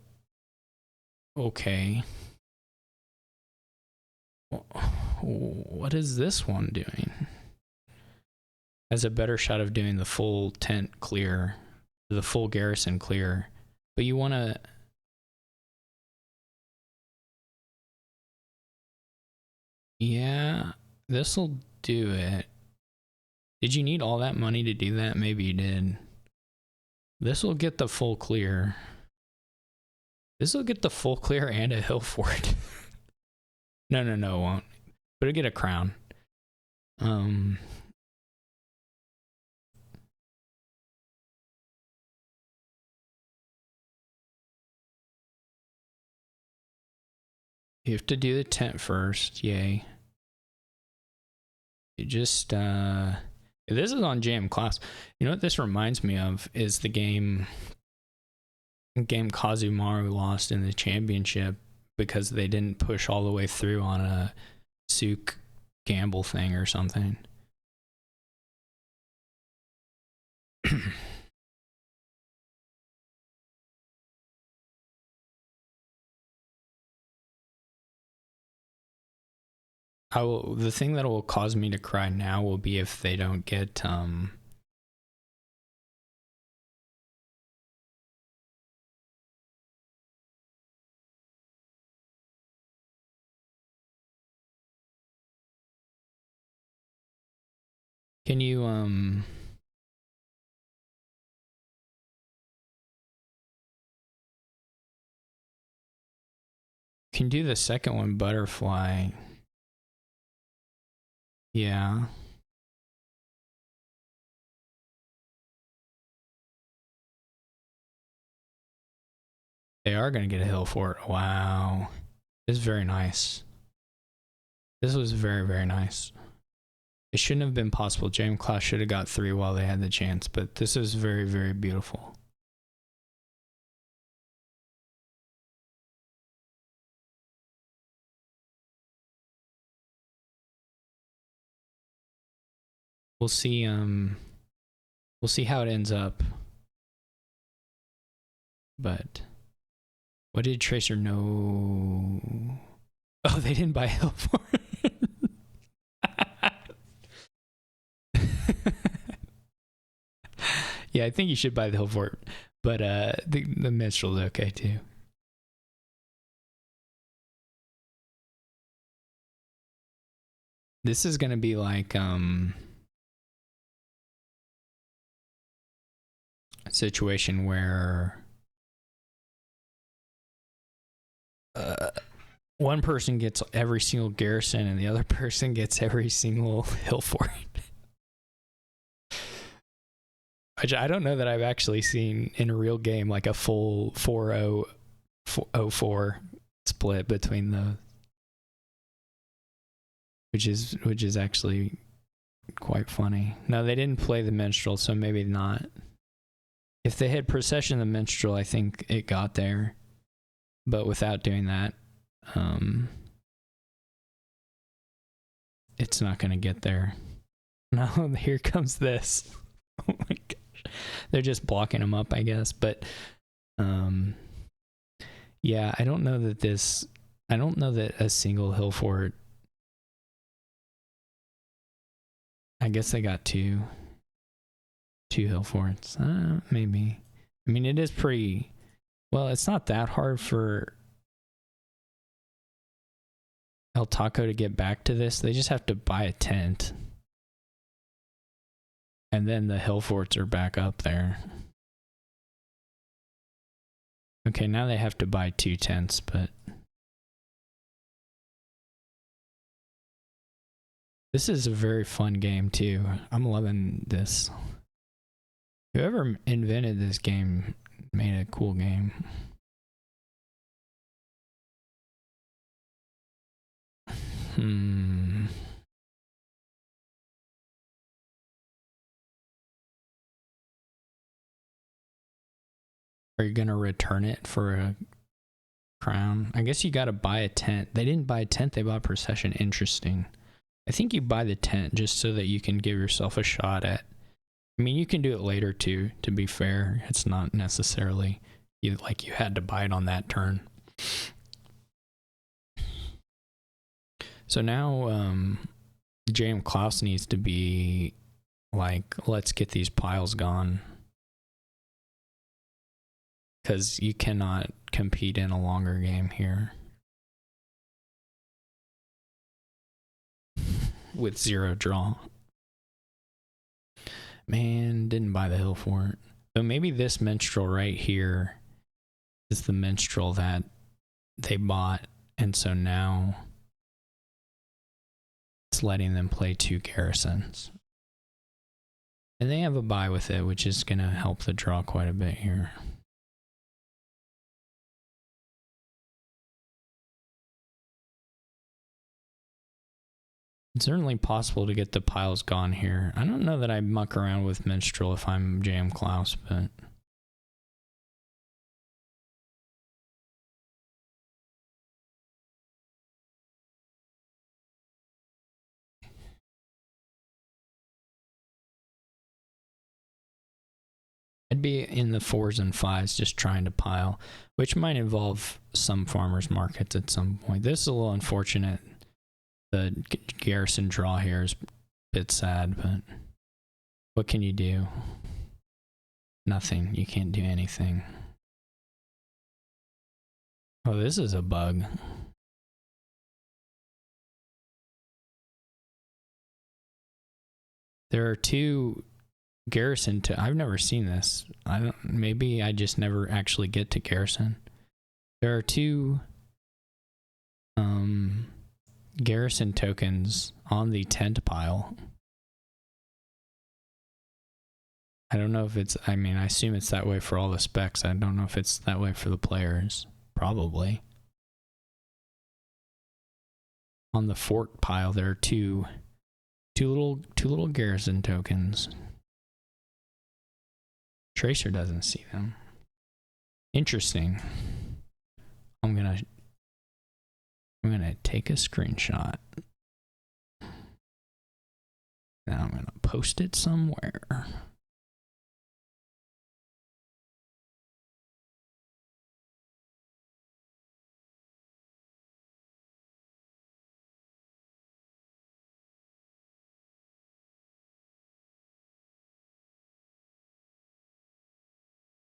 S1: Okay. What is this one doing? Has a better shot of doing the full tent clear the full garrison clear. But you want to... Yeah, this will do it. Did you need all that money to do that? Maybe you did. This will get the full clear. This will get the full clear and a hill fort. No, it won't. But it'll get a crown. You have to do the tent first. Yay. You just, this is on jmclaus. You know what this reminds me of is the game Kazumaru lost in the championship because they didn't push all the way through on a souk gamble thing or something. The thing that will cause me to cry now will be if they don't get can you can do the second one, butterfly. Yeah. They are going to get a hill fort. Wow. This is very nice. This was very, very nice. It shouldn't have been possible. jmclaus should have got 3 while they had the chance, but this is very, very beautiful. We'll see how it ends up. But what did Tracer know? Oh, they didn't buy hill fort. Yeah, I think you should buy the hill fort, but the minstrel's okay too. This is gonna be like a situation where one person gets every single garrison and the other person gets every single hill fort. I don't know that I've actually seen in a real game like a full 4-0-4 split between those, which is actually quite funny. No, they didn't play the minstrel, so maybe not. If they had procession the minstrel, I think it got there, but without doing that, it's not going to get there. No, here comes this. Oh my gosh. They're just blocking them up, I guess. But yeah, I don't know that a single hill fort. I guess they got two hill forts. Maybe. I mean, it is pretty, well, it's not that hard for LTaco to get back to this. They just have to buy a tent. And then the hill forts are back up there. Okay, now they have to buy 2 tents, but this is a very fun game too. I'm loving this. Whoever invented this game made a cool game. Are you gonna return it for a crown? I guess you gotta buy a tent. They didn't buy a tent, they bought procession. Interesting. I think you buy the tent just so that you can give yourself a shot at, I mean, you can do it later too, to be fair. It's not necessarily like you had to buy it on that turn. So now jmclaus needs to be like, let's get these piles gone. because you cannot compete in a longer game here with 0 draw. Man, didn't buy the hill for it. So maybe this minstrel right here is the minstrel that they bought, and so now it's letting them play 2 garrisons. And they have a buy with it, which is going to help the draw quite a bit here. It's certainly possible to get the piles gone here. I don't know that I muck around with minstrel if I'm jmclaus, but I'd be in the 4s and 5s just trying to pile, which might involve some farmers markets at some point. This is a little unfortunate. The garrison draw here is a bit sad, but what can you do? Nothing. You can't do anything. Oh, this is a bug. There are 2 garrison to I've never seen this. Maybe I just never actually get to garrison. There are 2 garrison tokens on the tent pile. I don't know if it's, I mean, I assume it's that way for all the specs. I don't know if it's that way for the players. Probably. On the fort pile, there are two little garrison tokens. Tracer doesn't see them. Interesting. I'm gonna take a screenshot. Now I'm gonna post it somewhere.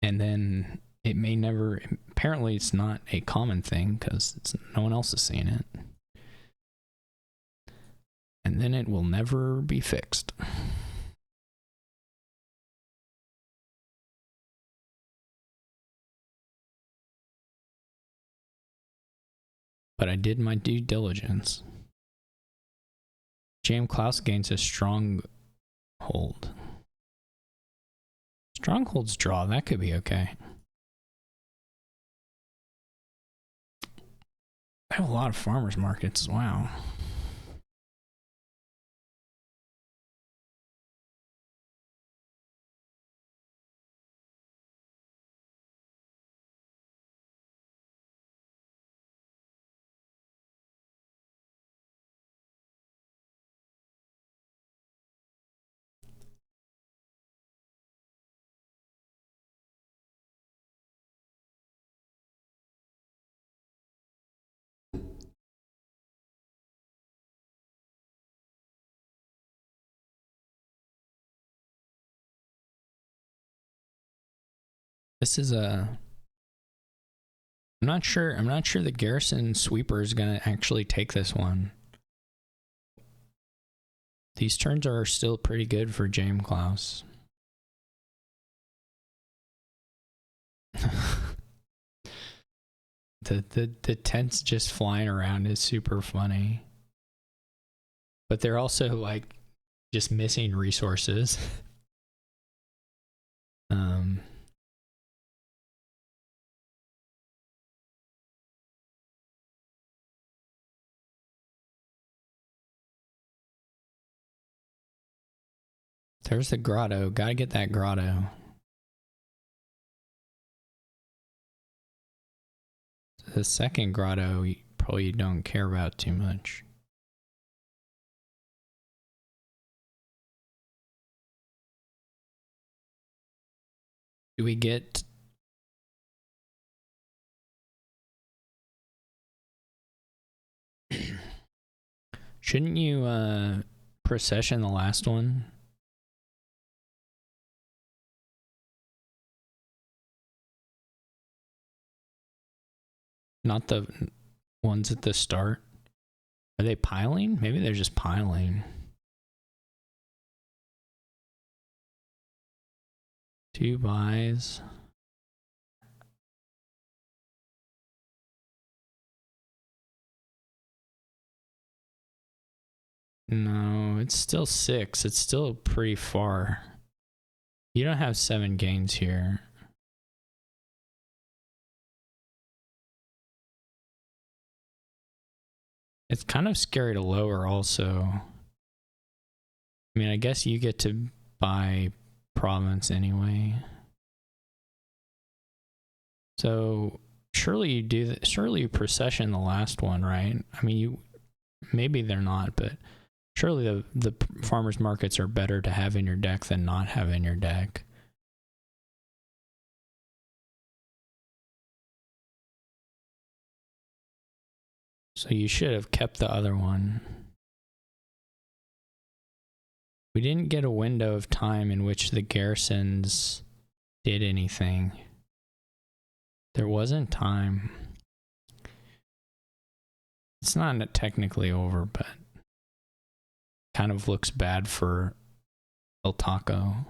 S1: And then it may never, apparently it's not a common thing because no one else is seeing it. And then it will never be fixed. But I did my due diligence. jmclaus gains a stronghold. Strongholds draw, that could be okay. I have a lot of farmers markets, wow. This is a, I'm not sure the garrison sweeper is gonna actually take this one. These turns are still pretty good for jmclaus. the tents just flying around is super funny. But they're also like just missing resources. There's the grotto. Gotta get that grotto. The second grotto you probably don't care about too much. Do we get... Shouldn't you procession the last one? Not the ones at the start. Are they piling? Maybe they're just piling. 2 buys. No, it's still 6. It's still pretty far. You don't have 7 gains here. It's kind of scary to lower also. I mean, I guess you get to buy province anyway. So surely you do that. Surely you procession the last one, right? I mean, you maybe they're not, but surely the farmers markets are better to have in your deck than not have in your deck. So you should have kept the other one. We didn't get a window of time in which the garrisons did anything. There wasn't time. It's not technically over, but kind of looks bad for LTaco.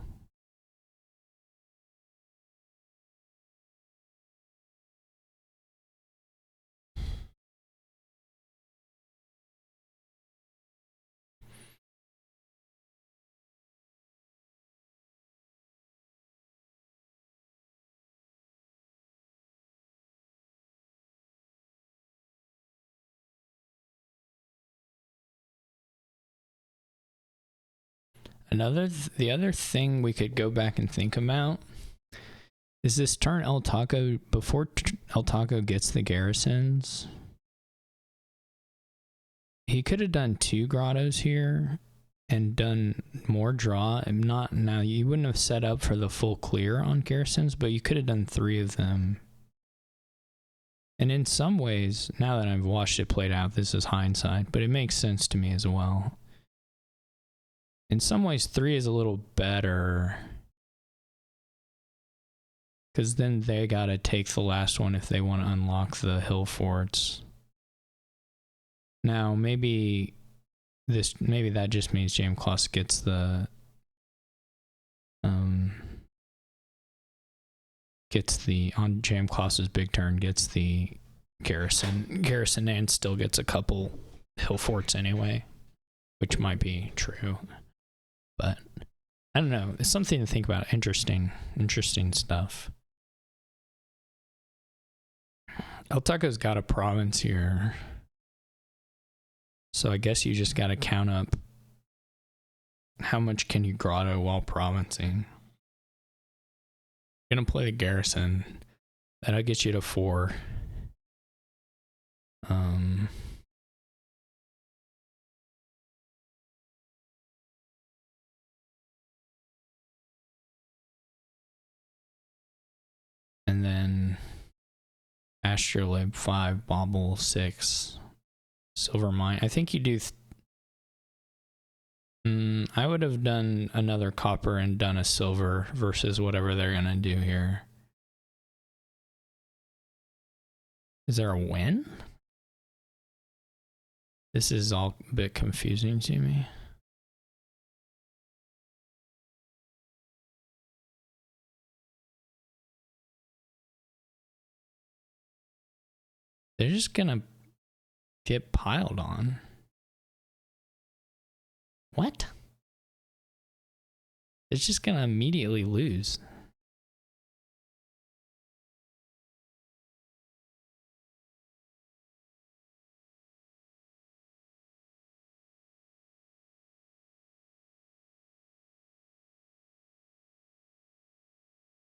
S1: The other thing we could go back and think about is this turn LTaco, before LTaco gets the garrisons, he could have done 2 grottos here and done more draw. And not now, you wouldn't have set up for the full clear on garrisons, but you could have done 3 of them. And in some ways, now that I've watched it played out, this is hindsight, but it makes sense to me as well. In some ways, 3 is a little better, because then they gotta take the last one if they want to unlock the hill forts. Now, maybe that just means jmclaus gets the on jmclaus's big turn gets the garrison and still gets a couple hill forts anyway, which might be true. But I don't know. It's something to think about. Interesting stuff. LTaco's got a province here. So I guess you just got to count up how much can you grotto while provincing. You're going to play the garrison. That'll get you to 4. And then Astrolabe 5, Bobble 6, Silver Mine. I think you do. I would have done another copper and done a silver versus whatever they're going to do here. Is there a win? This is all a bit confusing to me. They're just gonna get piled on. What? It's just gonna immediately lose.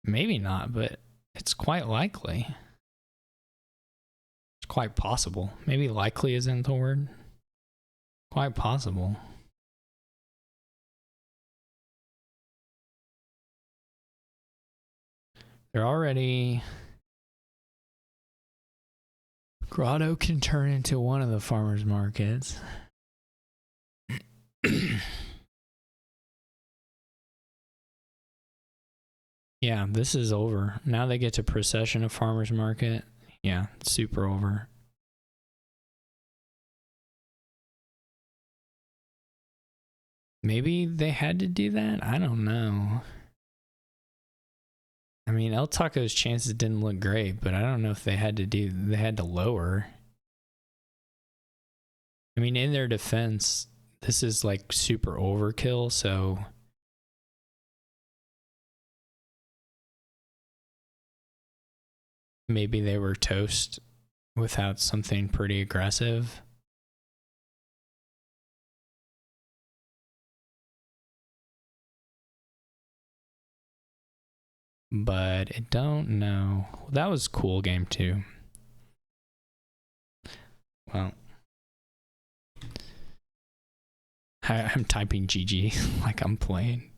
S1: Maybe not, but it's quite likely. It's quite possible. Maybe likely isn't the word. Quite possible. They're already... Grotto can turn into one of the farmers markets. Yeah, this is over. Now they get to procession of farmers market. Yeah, super over. Maybe they had to do that? I don't know. I mean, LTaco's chances didn't look great, but I don't know if they had to lower. I mean, in their defense, this is like super overkill, so maybe they were toast without something pretty aggressive. But I don't know. That was a cool game too. Well, I'm typing GG like I'm playing.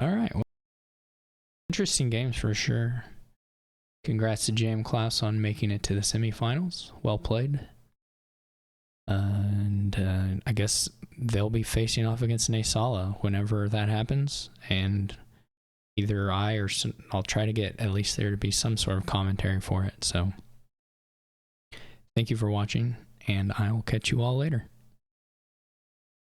S1: All right. Well, interesting games for sure. Congrats to jmclaus on making it to the semifinals. Well played. And I guess they'll be facing off against Nasala whenever that happens. And either I'll try to get at least there to be some sort of commentary for it. So thank you for watching, and I will catch you all later.